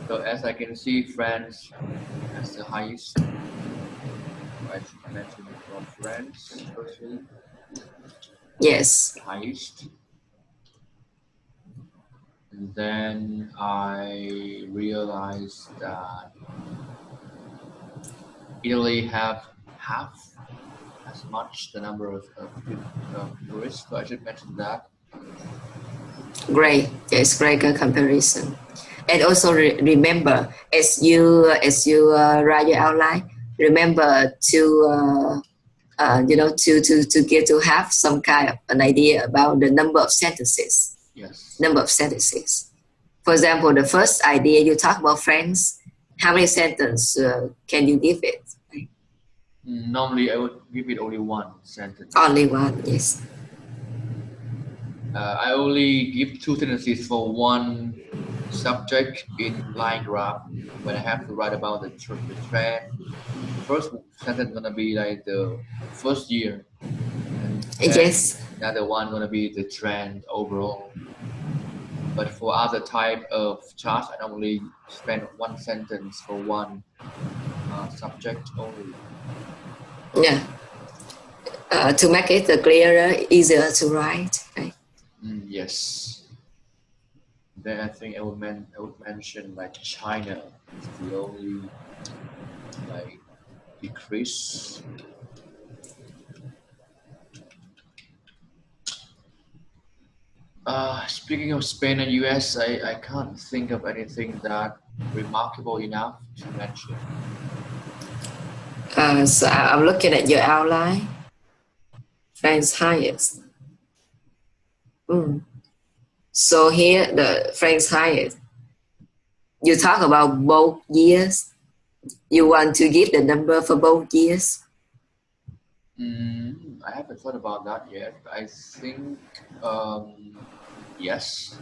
So as I can see, France has the highest. I should mention from France firstly, Yes. highest. And then I realized that Italy have half as much the number of tourists. So I should mention that. Great. Yes, great comparison. And also remember, as you write your outline, remember to to get to have some kind of an idea about the number of sentences. Yes. Number of sentences. For example, the first idea you talk about friends, how many sentences can you give it? Normally, I would give it only one sentence. Only one, yes. I only give two sentences for one subject in line graph when I have to write about the trend. First sentence gonna be like the first year, and Yes. the other one gonna be the trend overall. But for other type of charts, I normally spend one sentence for one subject only. Yeah. To make it clearer, easier to write. Right? Yes. Then I think I would mention like China is the only like decrease. Speaking of Spain and US, I can't think of anything that remarkable enough to mention. So I'm looking at your outline. France highest. So here the France highest. You talk about both years. You want to give the number for both years? I haven't thought about that yet. I think yes,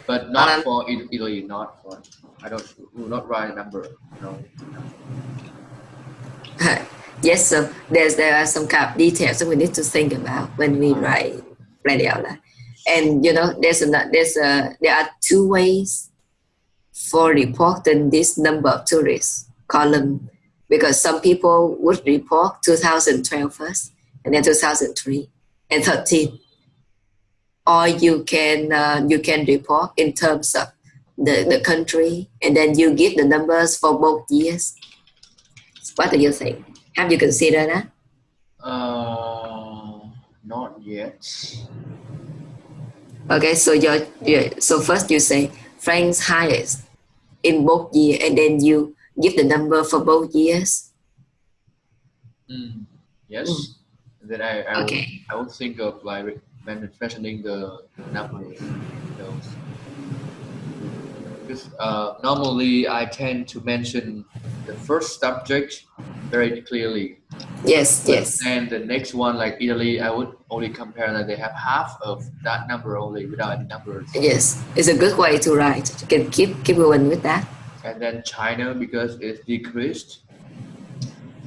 but not for Italy. Not for. I will not write a number. No. Yes, so there are some kind of details that we need to think about when we write the outline. And you know, there are two ways for reporting this number of tourists column, because some people would report 2012 first, and then 2003 and 13. Or you can report in terms of the country, and then you give the numbers for both years. What do you think? Have you considered that? Not yet. Okay, so so first you say Frank's highest in both years, and then you give the number for both years. Yes. And then I would think of like mentioning the numbers. Those. Because normally I tend to mention the first subject very clearly. Yes, yes. And the next one, like Italy, I would only compare that they have half of that number only without any numbers. Yes, it's a good way to write. You can keep going with that. And then China, because it's decreased,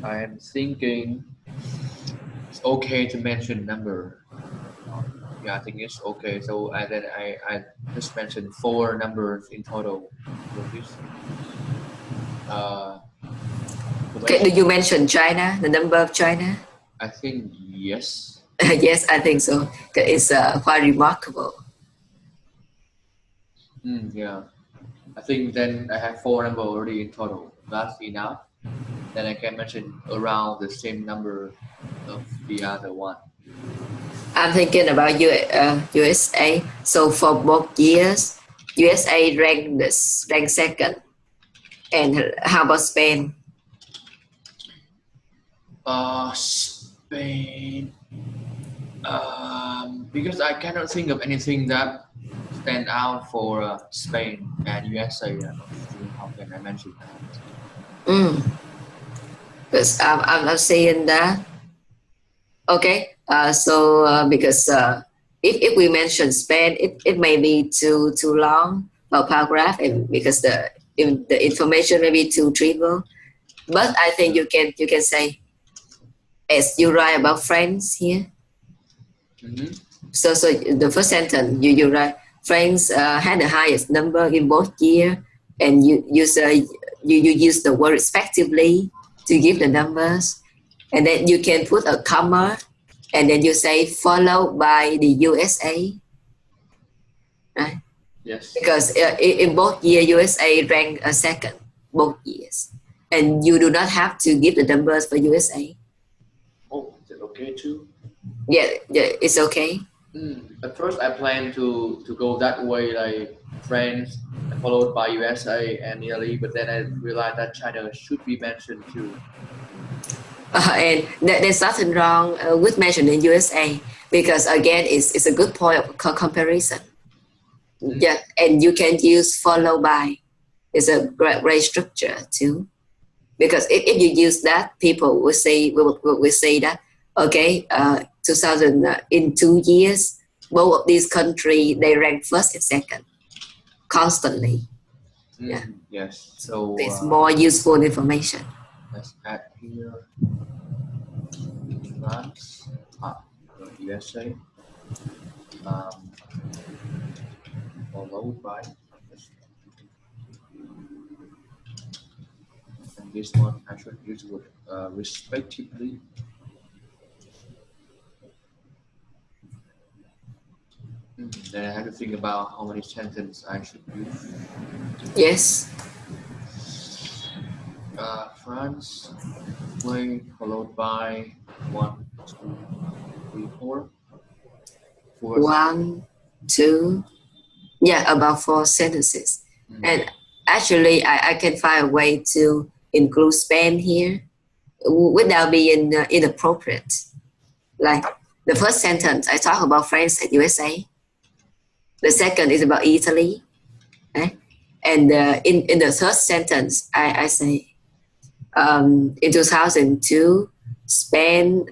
I am thinking it's okay to mention number. Yeah, I think it's okay. So I just mentioned 4 numbers in total for this. Okay, do you mention China, the number of China? I think yes. Yes, I think so. It's quite remarkable. Yeah. I think then I have 4 numbers already in total. That's enough. Then I can mention around the same number of the other one. I'm thinking about USA. So for both years, USA ranked second. And how about Spain? Spain. Because I cannot think of anything that stand out for Spain and USA. I'm not sure how can I mention that. Because I'm not saying that. Okay. Because if we mention Spain, it may be too long for paragraph, and because the information may be too trivial. But I think you can say, as you write about friends here, Mm-hmm. So the first sentence you write France had the highest number in both year, and you say you use the word respectively to give the numbers, and then you can put a comma, and then you say followed by the USA, right? Yes. Because in both year USA ranked a second both years, and you do not have to give the numbers for USA. Oh, is it okay too? Yeah, it's okay. At first, I planned to go that way, like France, followed by USA and Italy. But then I realized that China should be mentioned too. And there's nothing wrong with mentioning USA, because again, it's a good point of comparison. Mm. Yeah, and you can use follow by. It's a great structure too, because if you use that, people will say that okay, 2000 in 2 years, both of these countries they rank first and second constantly. Yeah, Yes. So it's more useful information. let's add here France, USA, um, followed by, and this one I should use with respectively. Then I have to think about how many sentences I should use. Yes. France, way followed by 1, 2, 3, 4. 4 1, 2, yeah, about 4 sentences. And Mm. actually, I can find a way to include Spain here without being inappropriate. Like the first sentence, I talk about France and USA. The second is about Italy. Okay? And in the third sentence, I say in 2002, Spain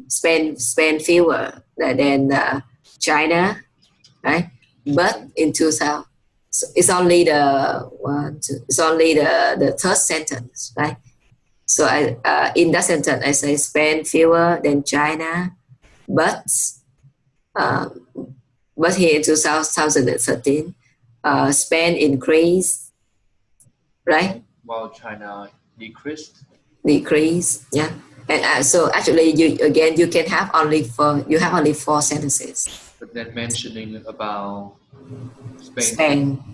Spain fewer than China, right? But in 2000, so it's only the one, two, it's only the third sentence, right? So I in that sentence I say Spain fewer than China, but um, but here in 2013, Spain increased, right? While China Decrease, yeah. And so actually, you can have only 4 sentences. but then mentioning about Spain. Spain,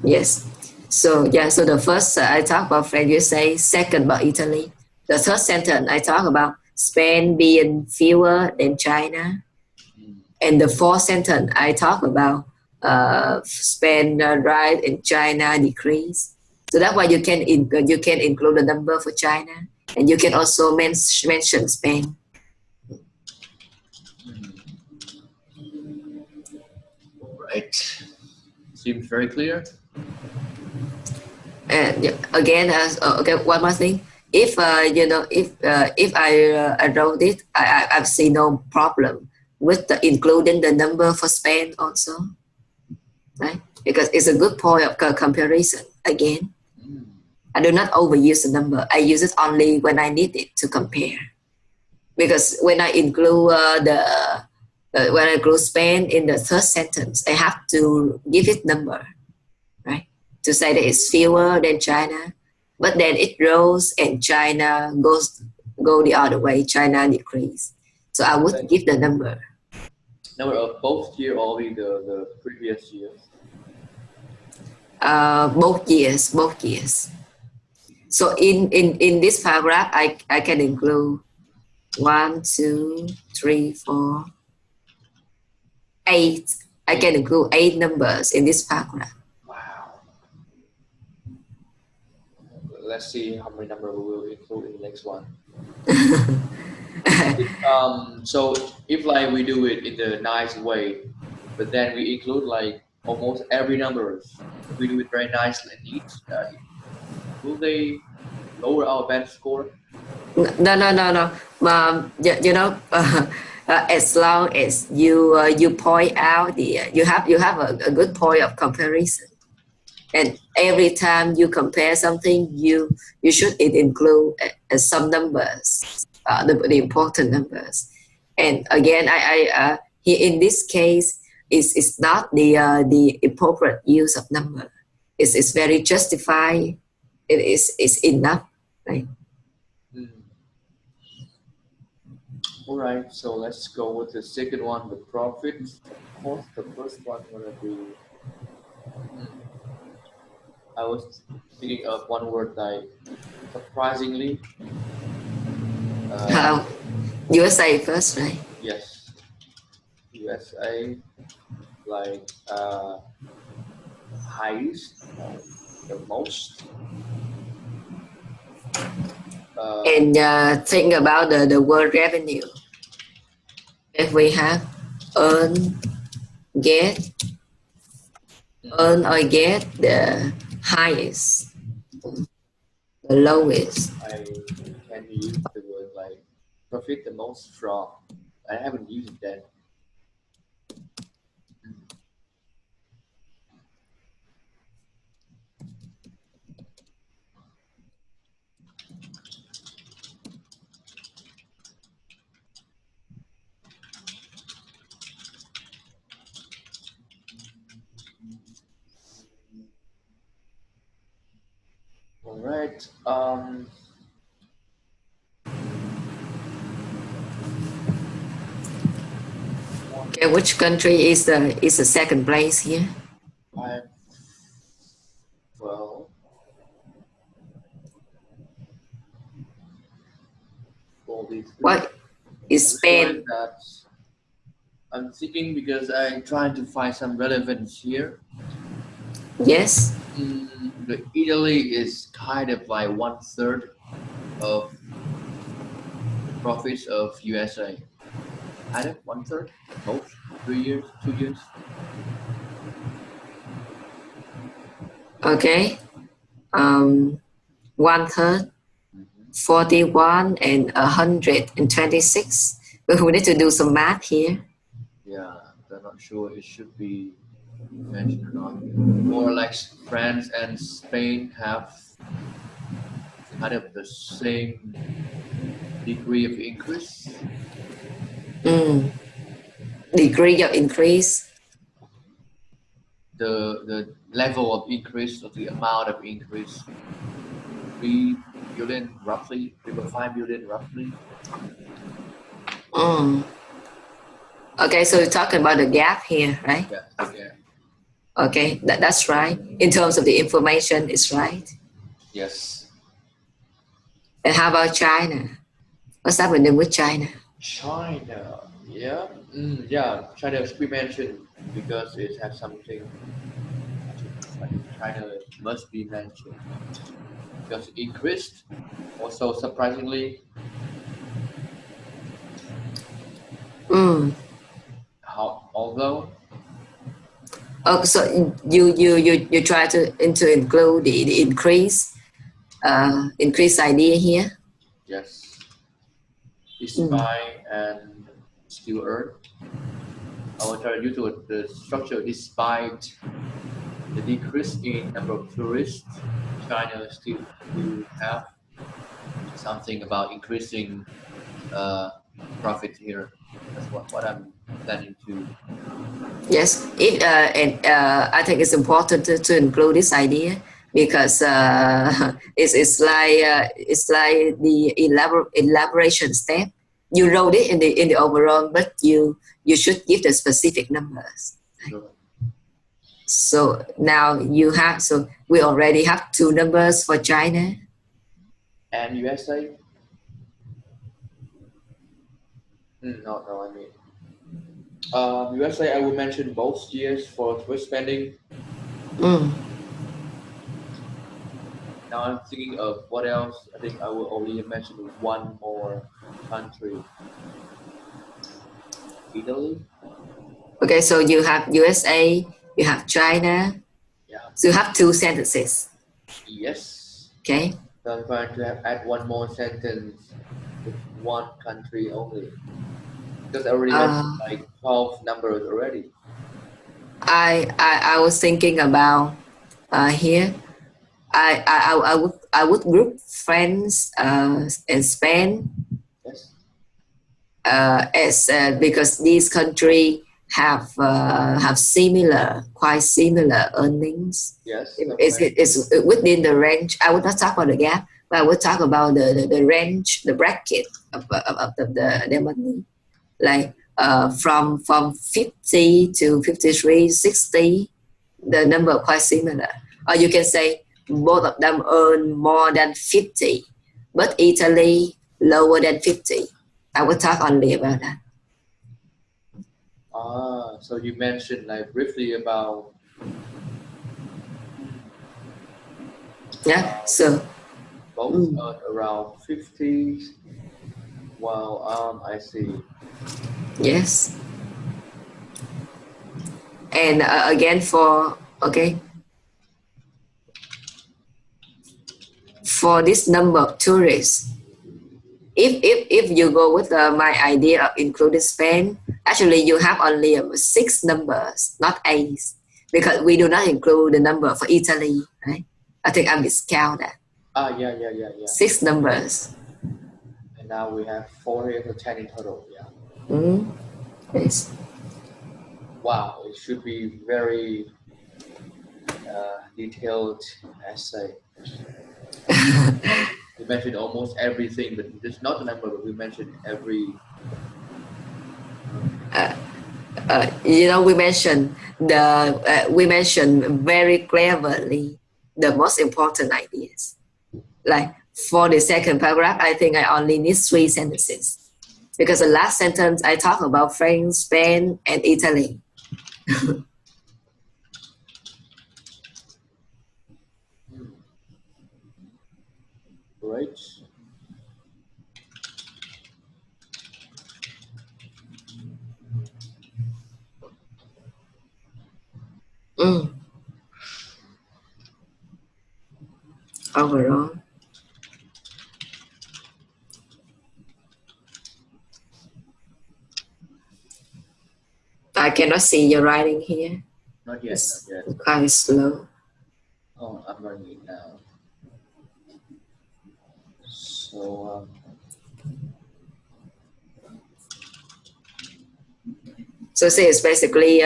yes. So yeah, so the first I talk about France, USA. Second about Italy. The third sentence I talk about Spain being fewer than China, and the fourth sentence I talk about Spain rise and China decrease. So that's why you can include the number for China, and you can also mention Spain. Right. Seems very clear. And again, okay, one more thing. If if I wrote it, I see no problem with including the number for Spain also, right? Because it's a good point of comparison. Again, I do not overuse the number. I use it only when I need it to compare. Because when I include when I include Spain in the third sentence, I have to give it number, right? To say that it's fewer than China, but then it rose and China go the other way. China decrease. So I would give the number. Number of both year or only the previous year? Both years. So in this paragraph, I can include 1, 2, 3, 4, 8. I can include 8 numbers in this paragraph. Wow. Let's see how many number we will include in the next one. So if like we do it in the nice way, but then we include like almost every numbers, we do it very nicely and neat, will they lower our band score? No. As long as you point out you have a good point of comparison, and every time you compare something, you should include some numbers, the important numbers. And again, in this case, it's not the appropriate use of number. It's very justified. It's enough, right? All right, so let's go with the second one, the profits. Of course, the first one gonna be. I was thinking of one word like surprisingly. USA first, right? Yes, USA like highest, the most. And think about the word revenue. If we have earn, get, earn or get the highest, the lowest. I can use the word like profit the most from. I haven't used that. All right. Okay, which country is the second place here? Well, for this. What is Spain? I'm thinking because I'm trying to find some relevance here. Yes. The Italy is kind of like 1/3 of the profits of USA. Kind of 1/3, most 3 years, 2 years. Okay. 1/3, 41 and 126. But we need to do some math here. Yeah, I'm not sure it should be mentioned or not. More like France and Spain have kind of the same degree of increase. Degree of increase. The level of increase or the amount of increase, 3 billion roughly, 3.5 billion roughly. Okay, so you're talking about the gap here, right? Yeah. Okay, that's right. In terms of the information, it's right. Yes. And how about China? What's happening with China? China, yeah. China should be mentioned because it has something. I think China must be mentioned because it increased. Also, surprisingly, although. Oh, so you try to include the increase idea here. Yes. Despite and still earn. I will try to use the structure despite the decrease in number of tourists. China still have something about increasing profit here. That's what I'm planning to. Yes, I think it's important to include this idea because it's like the elaboration step. You wrote it in the overall, but you should give the specific numbers. Sure. So now we already have 2 numbers for China and USA. No, I mean USA. I will mention both years for tourist spending. Now I'm thinking of what else. I think I will only mention one more country. Italy. Okay, so you have USA, you have China. Yeah. So you have 2 sentences. Yes. Okay. So I'm going to add one more sentence with one country only. Because I already mentioned like 12 numbers already. I was thinking about here. I would group France and Spain. Yes. because these countries have quite similar earnings. Yes. It's within the range. I would not talk about the gap, but I would talk about the range, the bracket of their money. Like from 50 to 53, 60, the number are quite similar. Or you can say both of them earn more than 50, but Italy lower than 50. I will talk only about that. So you mentioned like briefly about So both earn around 50. Wow, I see. yes. And again for this number of tourists, if you go with my idea of including Spain, actually you have only 6 numbers, not 8, because we do not include the number for Italy, right? I think I miscount that. Yeah. 6 numbers. And now we have 40 or 10 in total. Yeah. Yes. Wow, it should be very detailed essay. We mentioned almost everything, but it's not the number, but we mentioned every. We mentioned very cleverly the most important ideas. Like for the second paragraph, I think I only need 3 sentences, because the last sentence I talk about France, Spain, and Italy. Right. Overall. I cannot see your writing here. Not yet. It's quite slow. Oh, I'm running it now. So, So see, it's basically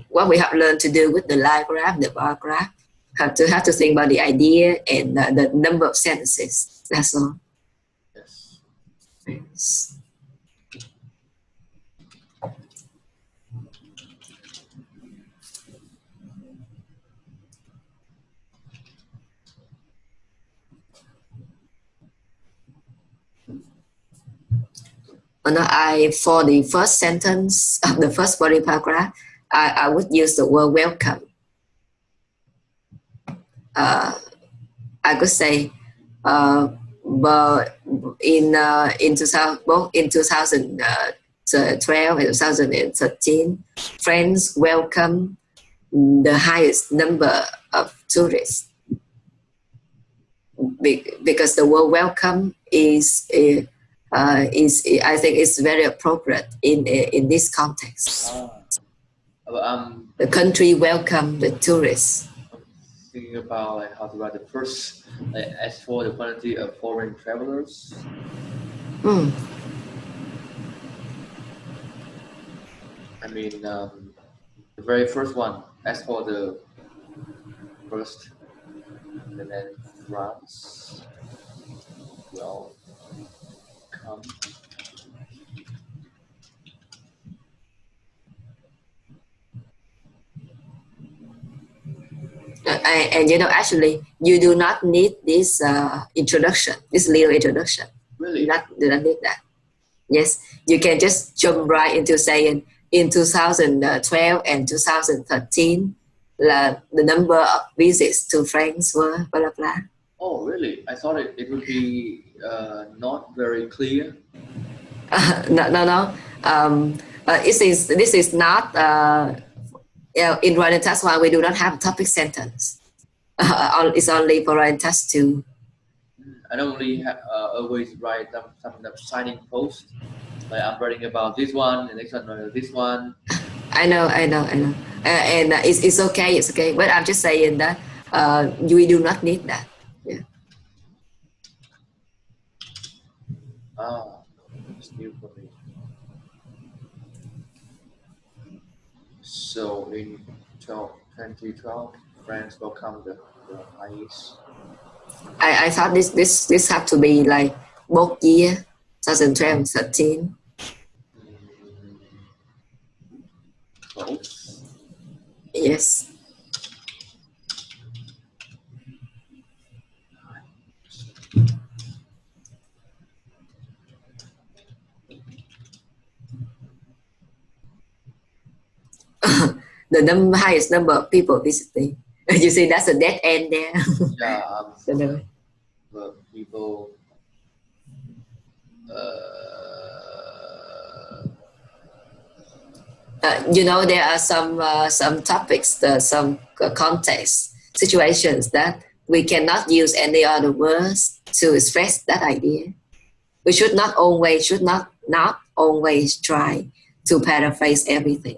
what we have learned to do with the line graph, the bar graph. Have to think about the idea and the number of sentences. That's all. yes. For the first sentence of the first body paragraph, I would use the word welcome. I could say, but in 2012 and 2013, France welcomed the highest number of tourists, because the word welcome is I think it's very appropriate in this context. The country welcome the tourists. Thinking about like how to write the first, like, as for the quantity of foreign travelers. I mean, the very first one, as for the first, and then France will come. And actually, you do not need this introduction, this little introduction. Really? You do not need that. Yes, you can just jump right into saying in 2012 and 2013, the number of visits to France were blah, blah, blah. Oh, really? I thought it would be not very clear. No. This is not in writing task 1. We do not have a topic sentence. It's only for writing task 2. I normally always write some signing post. Like I'm writing about this one, the next one, this one. I know. And it's okay. It's okay. But I'm just saying that we do not need that. Yeah. It's new for me. So in 2012, France welcomed the IELTS. I thought this have to be like both year 2012, 13. Close. Yes. The highest number of people visiting. You see, that's a dead end there. Yeah, The people. you know, there are some topics, some context situations that we cannot use any other words to express that idea. We should not always try to paraphrase everything,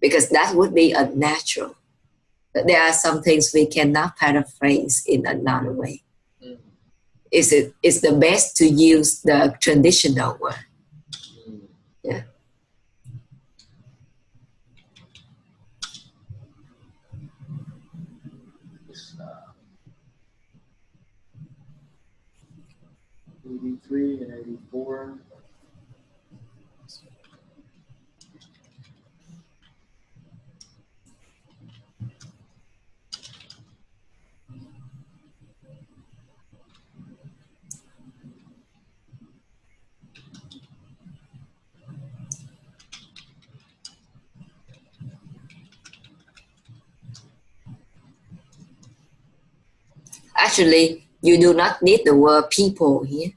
because that would be unnatural. There are some things we cannot paraphrase in another way. Mm, It's the best to use the traditional word. mm. Yeah. It's 83 and 84. Actually, you do not need the word people here.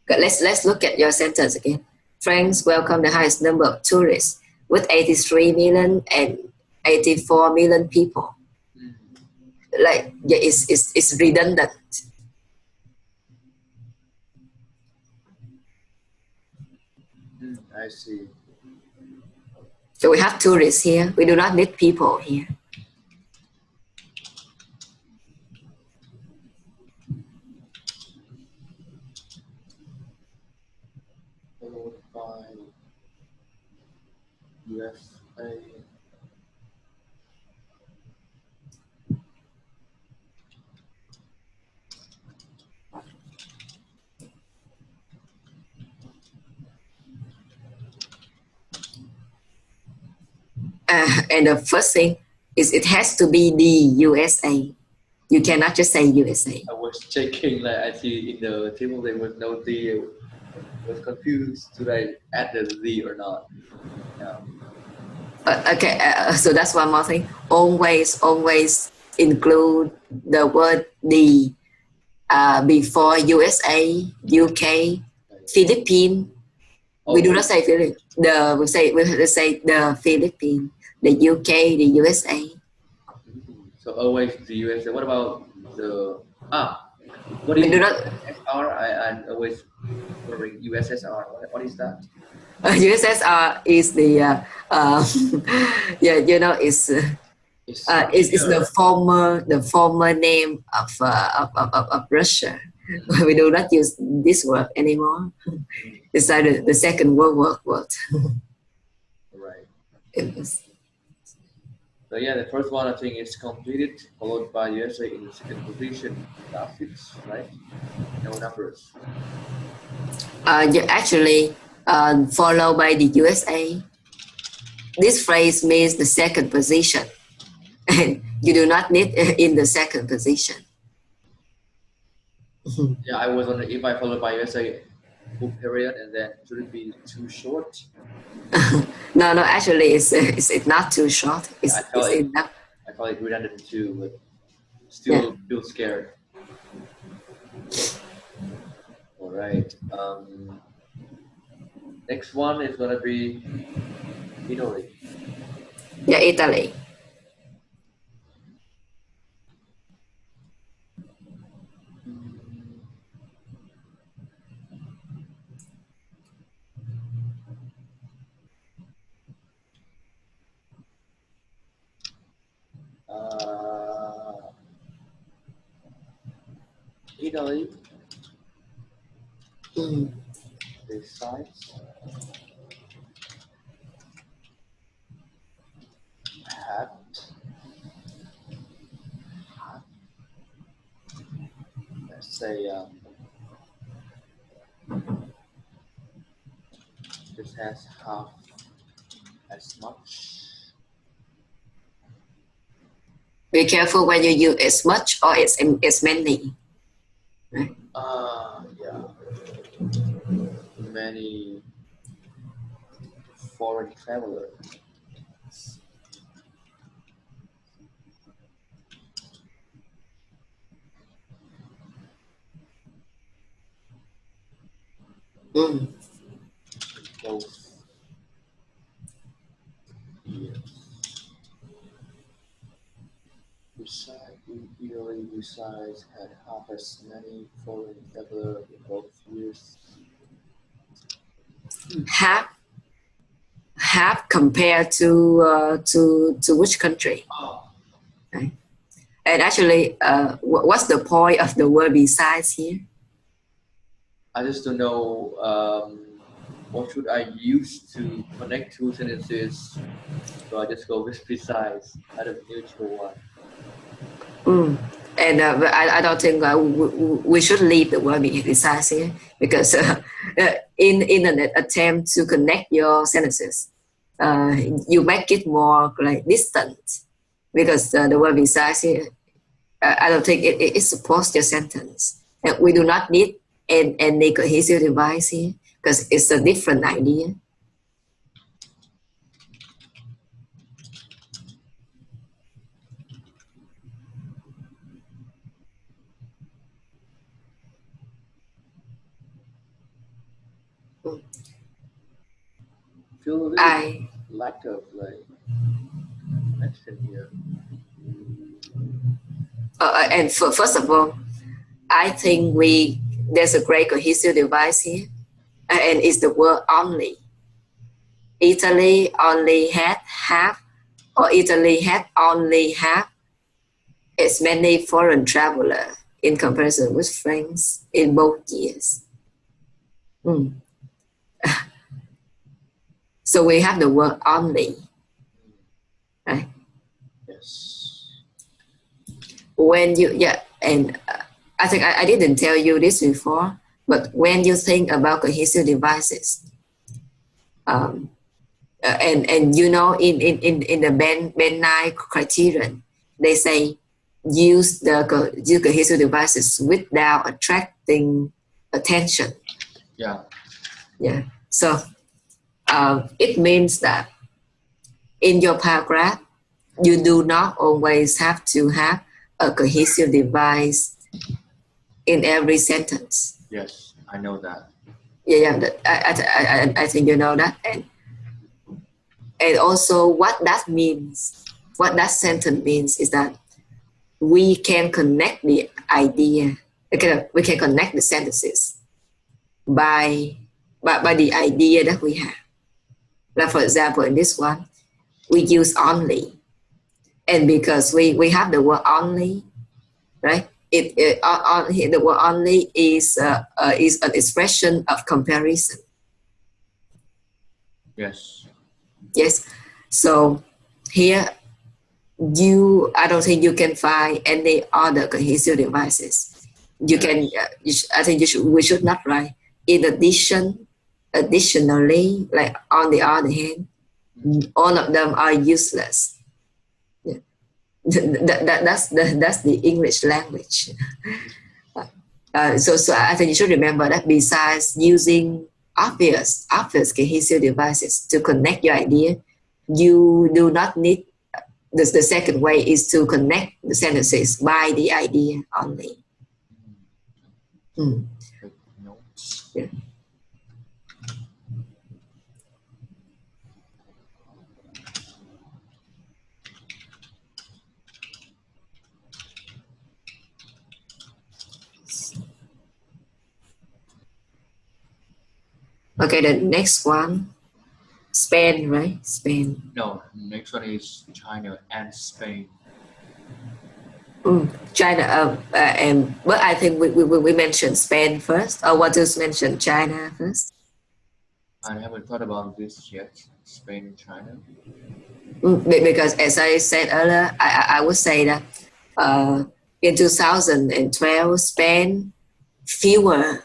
Okay, let's look at your sentence again. France welcomed the highest number of tourists with 83 million and 84 million people. Mm, Like, yeah, it's redundant. I see. So we have tourists here. We do not need people here. Followed by USA. And the first thing is it has to be the USA. You cannot just say USA. I was checking, like I see in the table there was no D. I was confused. Should I add the Z or not? Yeah. Okay, so that's one more thing. Always include the word the before USA, UK, Philippines. We do not say Philippines. We say the Philippines, the UK, the USA. So always the USA. What about the What We is do not. SR? I'm always wondering USSR. What is that? USSR is the yeah, you know, It's it's Russia. the former name of Russia. We do not use this word anymore. It's like the Second World War word. Right. Yes. So yeah, the first one I think is completed, followed by USA in the second position. Graphics, right? No numbers. Yeah, actually, followed by the USA. This phrase means the second position, and you do not need in the second position. Yeah, I was wondering if I followed by USA full period and then should it be too short? No, actually, it's not too short. Yeah, It's enough. I felt it redundant too, but Yeah. still feel scared. All right. Next one is gonna be Italy. Yeah, Italy. Uh, Italy. Mm. Besides, hat, let's say this has half as much. Be careful when you use as much or as many. Right? Yeah. Many foreign travelers. Mm. Both years. Besides had half as many foreign travelers in both years. Half compared to which country? Oh, Right? And actually, what's the point of the word besides here? I just don't know what should I use to connect two sentences. So I just go with besides out of neutral one. Mm. And but I don't think we should leave the word besides here because in an attempt to connect your sentences, you make it more like distant because the word besides here, I don't think it supports your sentence. And we do not need any cohesive device here because it's a different idea. Feel a little lack of like connection here. And first of all, I think there's a great cohesive device here, and it's the word only. Italy only had half, or Italy had only half as many foreign travelers in comparison with France in both years. Mm. So we have the word only, right? Yes. When you, and I think I didn't tell you this before, but when you think about cohesive devices, and you know in the Ben 9 criterion, they say use cohesive devices without attracting attention. Yeah. So it means that in your paragraph, you do not always have to have a cohesive device in every sentence. Yes, I know that. I think you know that. And also what that means, what that sentence means is that we can connect the idea, we can connect the sentences by the idea that we have. Like for example, in this one, we use only. And because we have the word only, right? The word only is an expression of comparison. Yes. So here, I don't think you can find any other cohesive devices. You can. I think we should not write in addition, additionally, like on the other hand. All of them are useless. That's the English language. So I think you should remember that besides using obvious cohesive devices to connect your idea, you do not need the second way is to connect the sentences by the idea only. Yeah. Okay, the next one, Spain, right? Spain. No, next one is China and Spain. China, but I think we mentioned Spain first. Or what to mention China first? I haven't thought about this yet. Spain and China. Because as I said earlier, I would say that in 2012, Spain fewer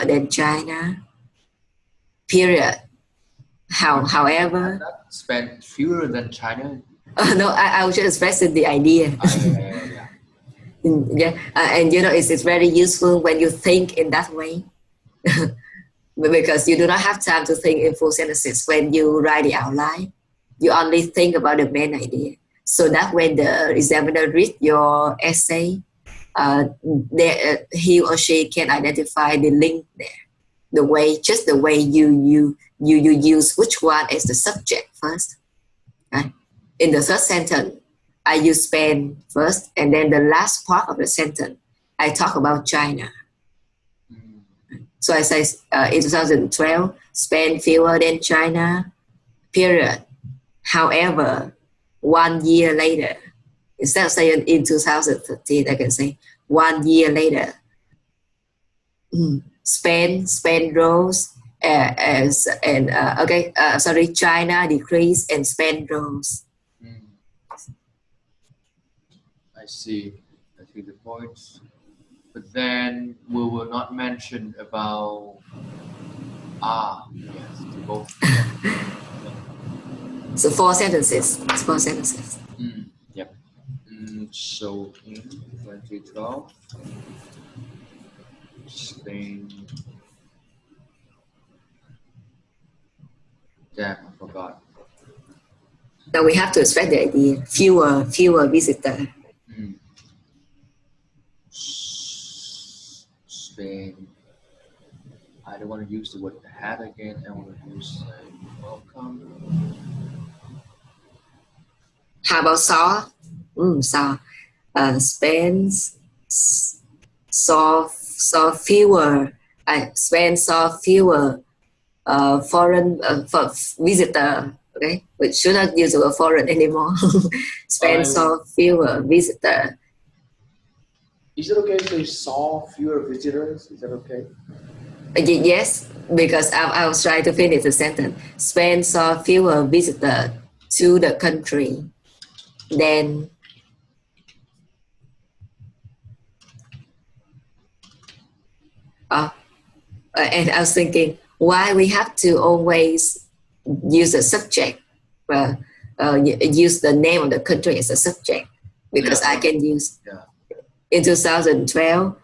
than China. Period. However, Spend fewer than China. no, I was just expressing the idea. Yeah. Yeah, and it's very useful when you think in that way. Because you do not have time to think in full sentences when you write the outline. You only think about the main idea. So that when the examiner read your essay, he or she can identify the link there. The way you use which one as the subject first. Right? In the first sentence, I use Spain first, and then the last part of the sentence, I talk about China. So I say in 2012, Spain fewer than China, period. However, 1 year later, instead of saying in 2013, I can say 1 year later, Spain rose, China decreased and Spain rose. I see the points. But then we will not mention about yes, both. So 4 sentences. It's 4 sentences. Yep. So in 2012, Spain. Damn, I forgot. Now we have to express the idea. Fewer visitors. Spain. I don't want to use the word had again. I want to use welcome. How about saw? Saw. Spain saw fewer. Spain saw fewer foreign visitor. Okay, we should not use the word foreign anymore. Spain saw fewer visitor. Is it okay if they saw fewer visitors? Is that okay? Yes, because I was trying to finish the sentence. Spain saw fewer visitors to the country than and I was thinking why we have to always use a subject, use the name of the country as a subject, because I can use in 2012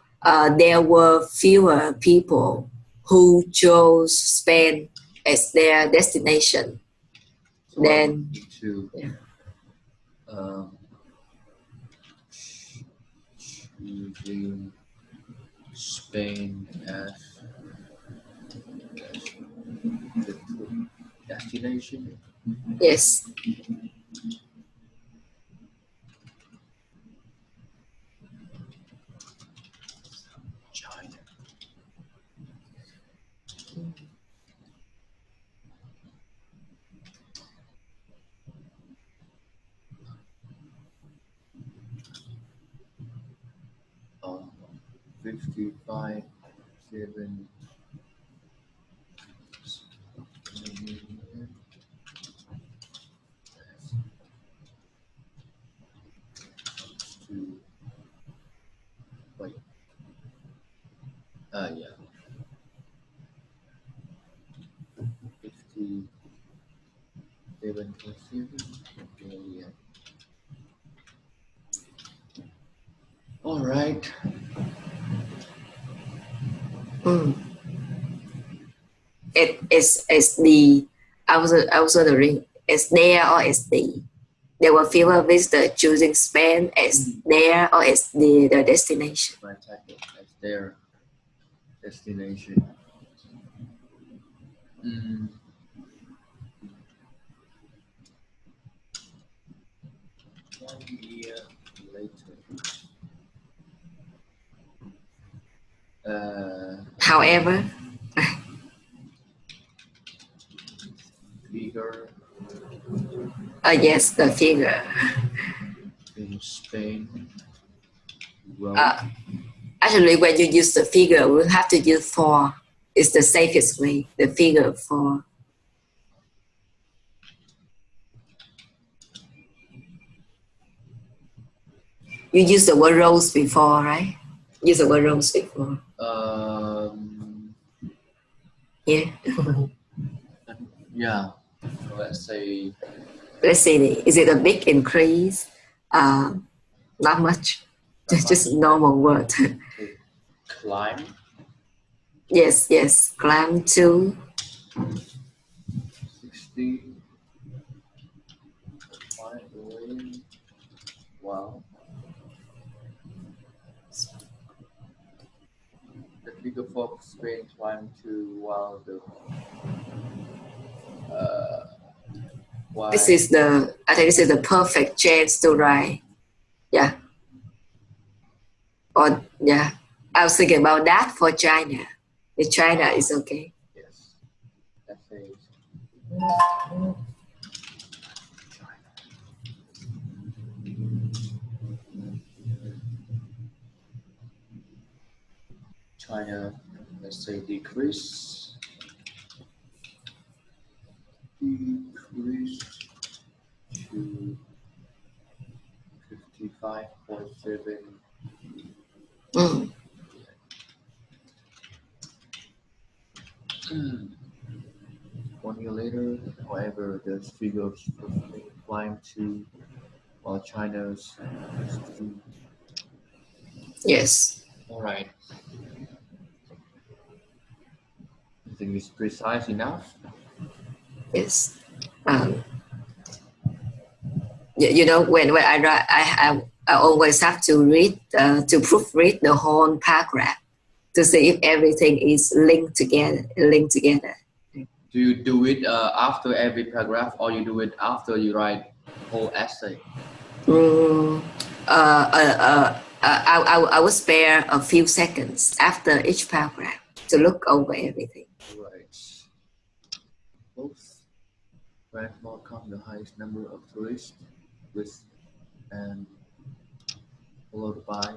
there were fewer people who chose Spain as their destination than choosing Spain as the destination. Yes. China. 55, 7. Wait. Yeah. 57. Okay, yeah. All right. It's the I was wondering, it's there or it's the. There were fewer visitors choosing Spain as there or as the destination. Right, as their destination. 1 year later. However, figure. Yes, the figure. In Spain. Actually, when you use the figure, we have to use for. is the safest way, the figure 4. You used the word rose before, right? Use the word rose before. Yeah. Yeah. So let's say. Let's see, is it a big increase? Not much. Just normal word. Climb. Yes. Climb to 60. Wow. The figure 4 Spain climb to while the this is the, I think this is the perfect chance to write. Yeah. Or yeah. I was thinking about that for China. The China is okay. Yes. Let's say China, let's say decrease to 55.7. Mm. 1 year later, however, the figures climb to while China's to. Yes. All right. I think it's precise enough. Yes. You know, when I write, I always have to read, to proofread the whole paragraph to see if everything is linked together. Do you do it after every paragraph, or you do it after you write the whole essay? I would spare a few seconds after each paragraph to look over everything. Right. Both rank welcome the highest number of tourists, with and followed by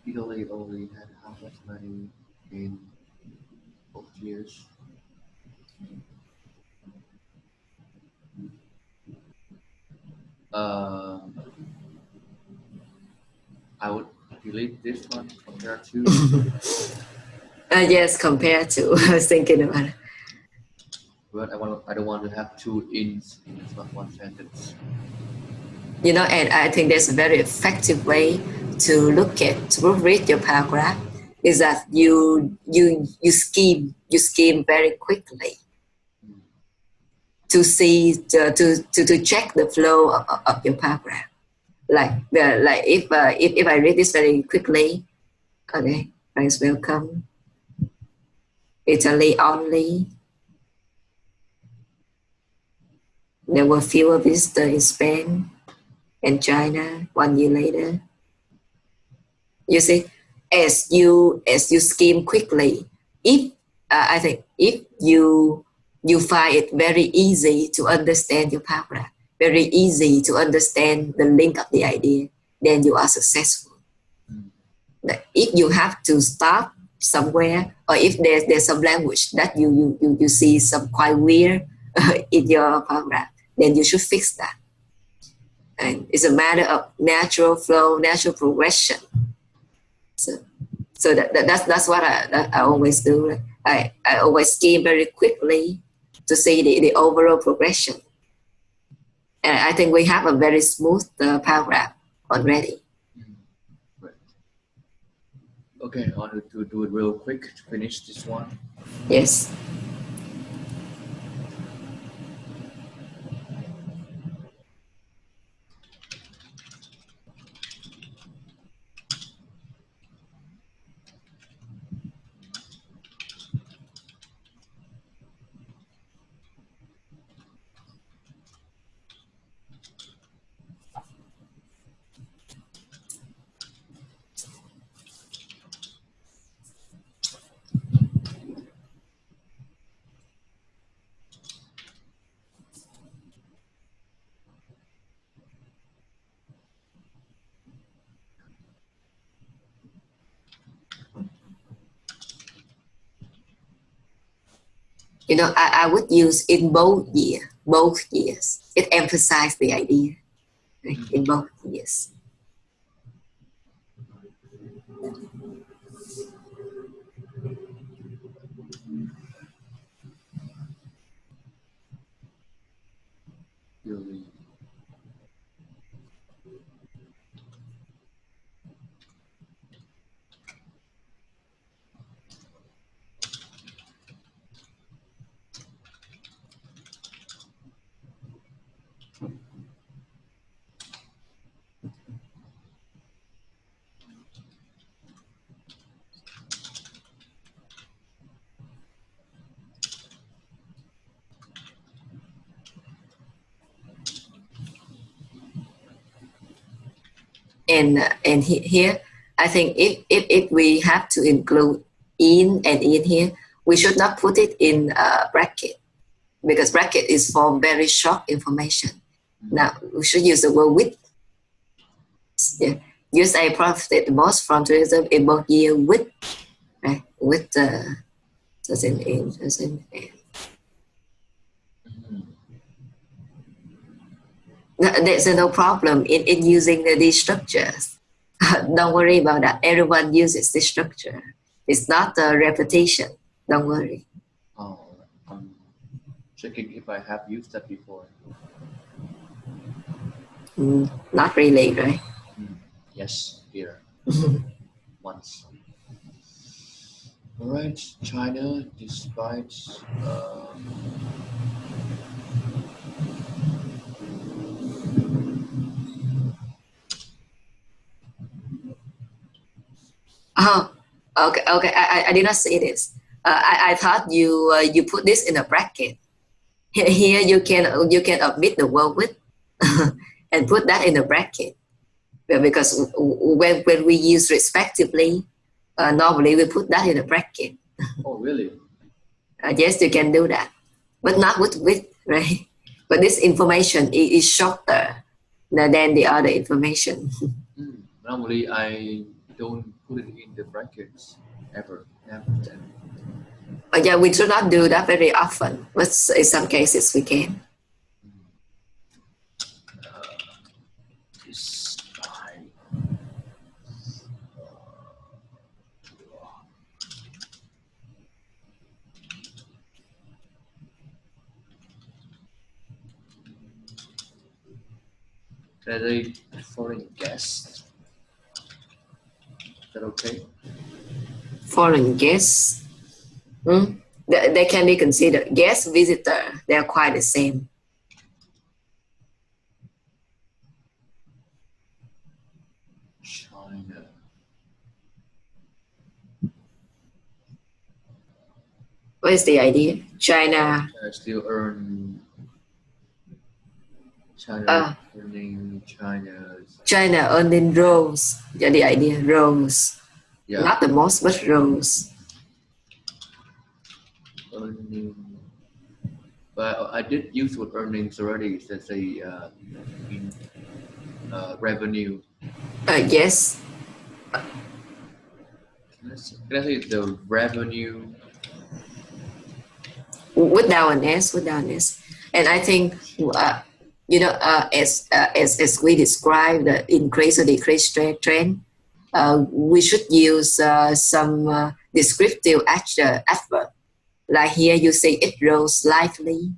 Italy only had half as many in both years. I would delete this one compared to. Yes, compared to, I was thinking about it. But I don't want to have two ins. It's not one sentence. You know, and I think there's a very effective way to read your paragraph is that you skim very quickly to see to check the flow of your paragraph. Like if I read this very quickly, okay, friends welcome. Italy only. There were fewer visitors in Spain and China 1 year later. You see, as you skim quickly, if I think if you find it very easy to understand your paragraph, very easy to understand the link of the idea, then you are successful. If you have to stop somewhere, or if there's some language that you see some quite weird in your paragraph, then you should fix that. And it's a matter of natural flow, natural progression. So that's what I always do. I always skim very quickly to see the overall progression. And I think we have a very smooth paragraph already. Right. Okay, I want to do it real quick to finish this one. Yes. You know, I would use in both years. It emphasizes the idea, right? In both years. Really. And here, I think if we have to include in here, we should not put it in a bracket, because bracket is for very short information. Now we should use the word with. Yeah. USA profited most from tourism in both year with, right? With the doesn't end. There's no problem in using these structures. Don't worry about that. Everyone uses this structure. It's not a repetition. Don't worry. Oh, I'm checking if I have used that before. Not really, right? Yes, here. Once. All right, China, despite Oh, okay. I did not say this. I thought you put this in a bracket. Here you can omit the word with and put that in a bracket. Because when we use respectively, normally we put that in a bracket. Oh, really? Yes, you can do that, but not with, right? But this information is shorter than the other information. Normally, I don't put it in the brackets ever. Never. But yeah, we do not do that very often, but in some cases we can. Can I say foreign guest? Is that okay? Foreign guests, they can be considered guest visitor. They are quite the same. China. What is the idea? China. I still earn. China earning China's. China earning roles. Yeah, the idea roles. Yeah. Not the most, but roles. Earning. But I did use word earnings already. Let's say in revenue. Yes. Can I say the revenue? Without an S. And I think as we described the increase or decrease trend, we should use some descriptive adverb. Like here you say it rose slightly.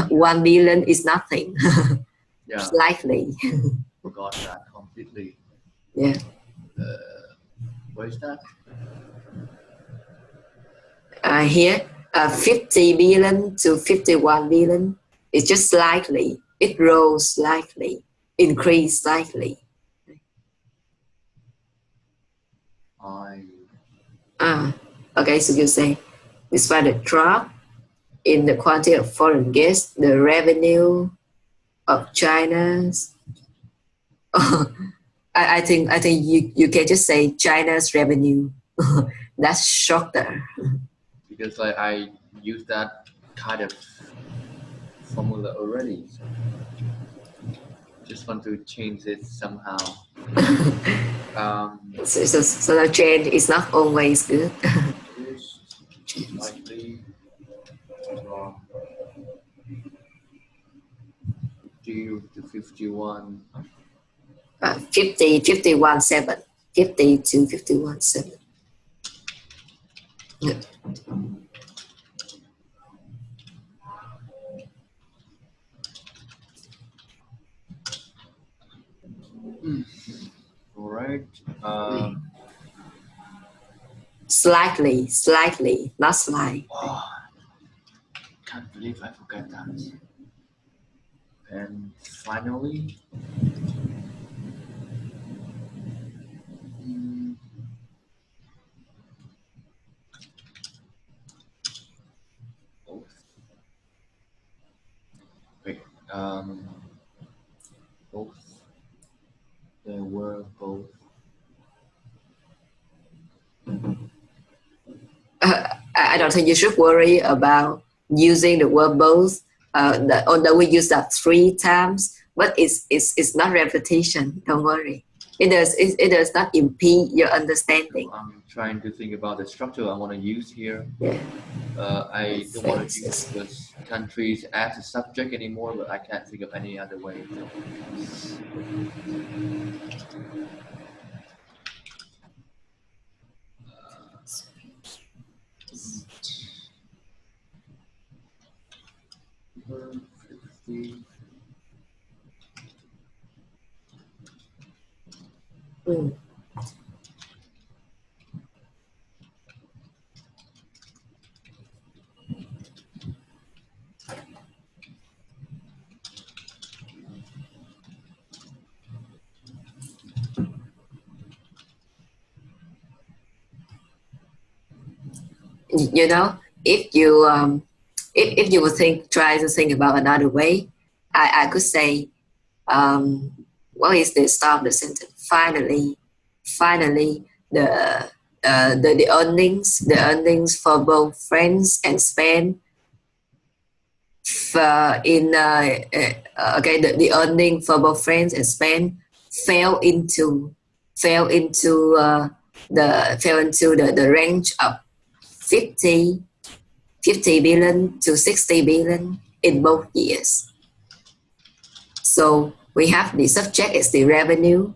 1 million is nothing. Yeah. Slightly. Forgot that completely. Yeah. What is that? Here, 50 billion to 51 billion. It's just slightly. It rose slightly, increased slightly. Okay, so you say, despite the drop in the quantity of foreign guests, the revenue of China's. I think you can just say China's revenue. That's shorter. Because I use that kind of formula already. So just want to change it somehow. So the change is not always good. Slightly. 50 to 51. 50, 51, 7. 50 to 51, 7. Yeah. All right. Slightly, not slight. Oh, can't believe I forgot that. And finally, both. Wait, both. There were both. I don't think you should worry about using the word both. Although we use that 3 times, but it's not repetition. Don't worry. It does not impede your understanding. I'm trying to think about the structure I want to use here. Yeah. I don't want to use this countries as a subject anymore, but I can't think of any other way. So, 50. You know, if you would try to think about another way, I could say, what is the start of the sentence? Finally, the earnings for both France and Spain, the earning for both France and Spain fell into the range of 50 billion to 60 billion in both years. So we have the subject is the revenue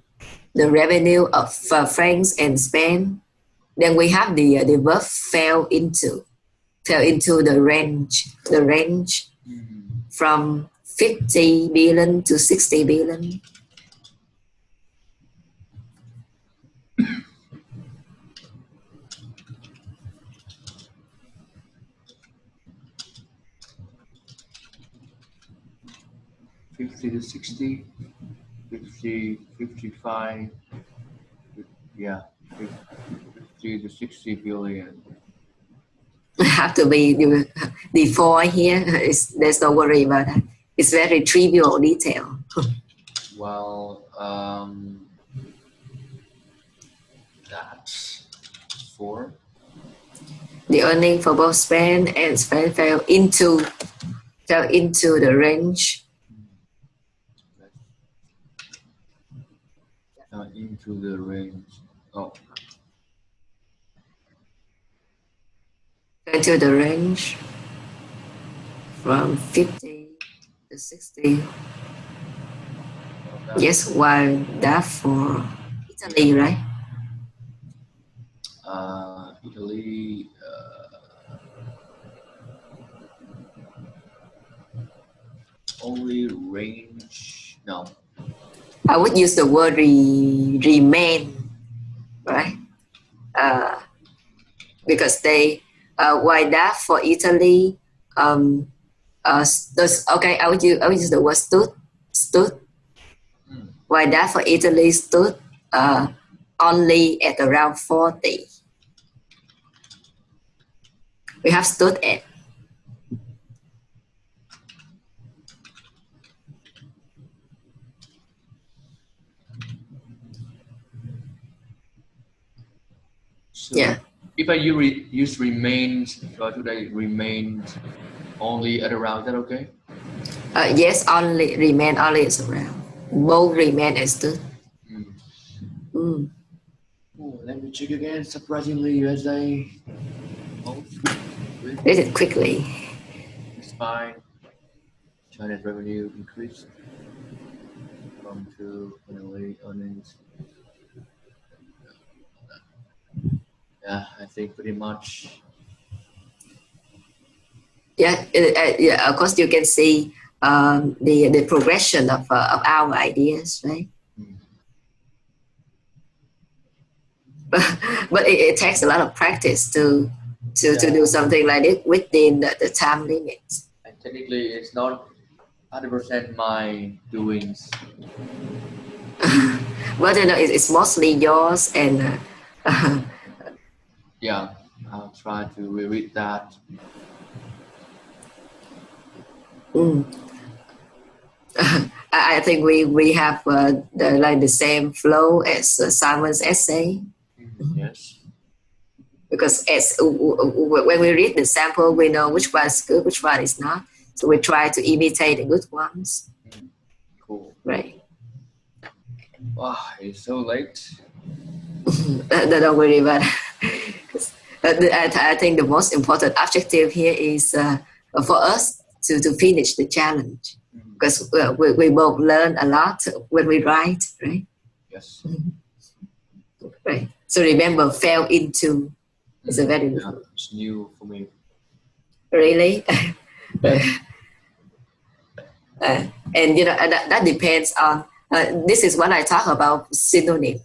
of France and Spain. Then we have the verb fell into the range from 50 billion to 60 billion. $50 to 60, 50, 55, yeah, 50 to 60 billion. Have to be before here. There's no worry about that. It's very trivial detail. Well, that's 4. The earning for both Spain and Spain fell into the range. Into the range. Oh. Into the range from 50 to 60. Yes, while that for Italy, right? Italy. Only range. No. I would use the word remain, right? Because they why that for Italy. Okay, I would use the word stood. Why that for Italy stood only at around 40. We have stood at. So yeah. If I use remains, today remains only at around, is that okay? Yes, remain only is around. Both remain and stood. Oh, let me check again. Surprisingly, USA both. Read it quickly. It's fine. China's revenue increased. from to finally earnings. Yeah, I think pretty much. Yeah, yeah. Of course, you can see the progression of our ideas, right? Mm. But it takes a lot of practice to do something like this within the time limits. And technically, it's not 100% my doings. But you know, it's mostly yours, and Yeah, I'll try to reread that. mm. I think we have the same flow as Simon's essay, Yes. because when we read the sample, we know which one is good, which one is not. So we try to imitate the good ones, Cool. right? Wow, it's so late. Don't worry about it. I think the most important objective here is for us to finish the challenge, because we both learn a lot when we write, right? Yes. Right. So remember, fell into is a very Yeah, it's new for me. really. And you know that depends on. This is what I talk about synonym.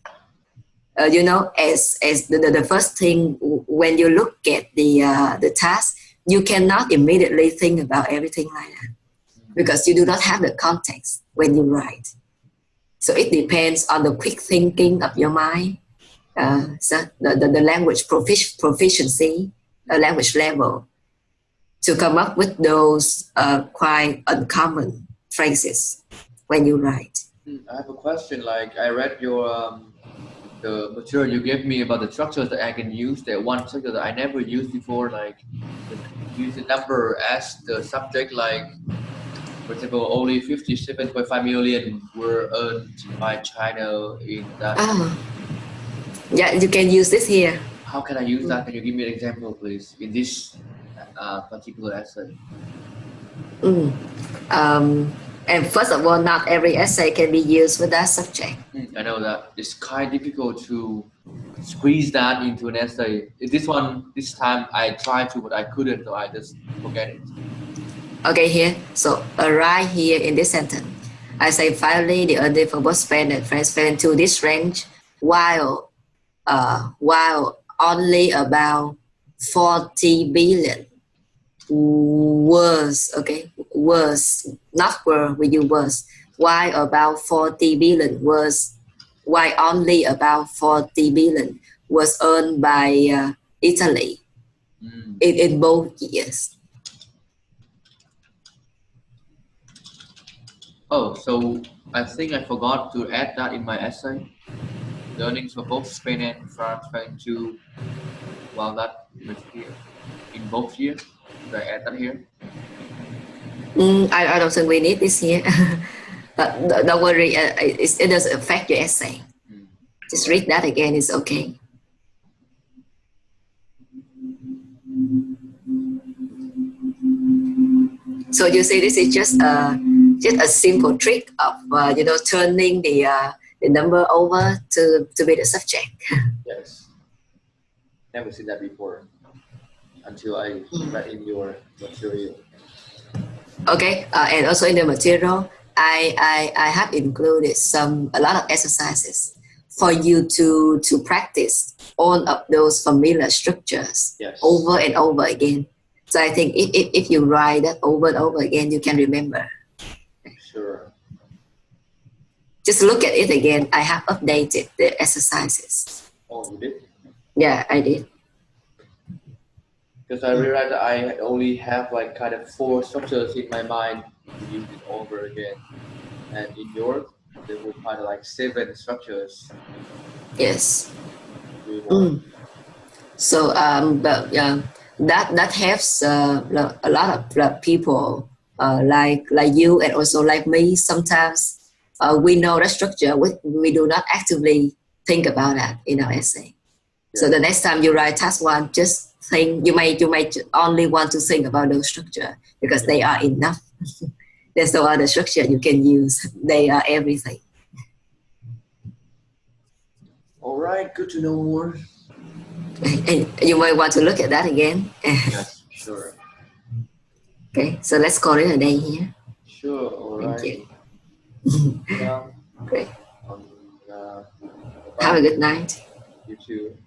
You know, as the first thing when you look at the task, you cannot immediately think about everything like that, because you do not have the context when you write. So it depends on the quick thinking of your mind, so the language proficiency, language level, to come up with those quite uncommon phrases when you write. I have a question. Like, I read your the material you gave me about the structures that I can use. That one structure that I never used before, like use the number as the subject. Like, for example, only 57.5 million were earned by China in that. Oh, yeah, you can use this here. How can I use that? Can you give me an example, please, in this particular essay? Mm. And first of all, not every essay can be used with that subject. I know that it's kind of difficult to squeeze that into an essay. This time I tried to, but I couldn't, so I just forget it. Okay, here. So right here in this sentence, I say finally the earning for both Spain and France fell into this range, while only about 40 billion was not were we use was, while about 40 billion was, while only about 40 billion was earned by Italy in both years. Oh, so I think I forgot to add that in my essay. The earnings for both Spain and France fell into, well, that was here in both years. Should I add that here? I don't think we need this here. But don't worry, it doesn't affect your essay. Just read that again, it's okay. So you see, this is just a simple trick of turning the number over to be the subject. Yes. Never seen that before until I read in your material. Okay, and also in the material, I have included a lot of exercises for you to practice all of those familiar structures over and over again. So I think if you write that over and over again, you can remember. Sure. Just look at it again. I have updated the exercises. Oh, you did? Yeah, I did. Because I realized that I only have like kind of 4 structures in my mind to use it over again. And in yours, there were kind of like 7 structures. Yes. So but that helps a lot of people like you and also like me. Sometimes we know the structure, we do not actively think about that in our essay. So the next time you write task 1, just think you might only want to think about those structure, because they are enough. There's no other structure you can use. They are everything. All right, good to know more. And you might want to look at that again. Yes, sure. Okay, so let's call it a day here. Sure, all Thank right. you. Yeah. Great. Um, Have bye. a good night. You too.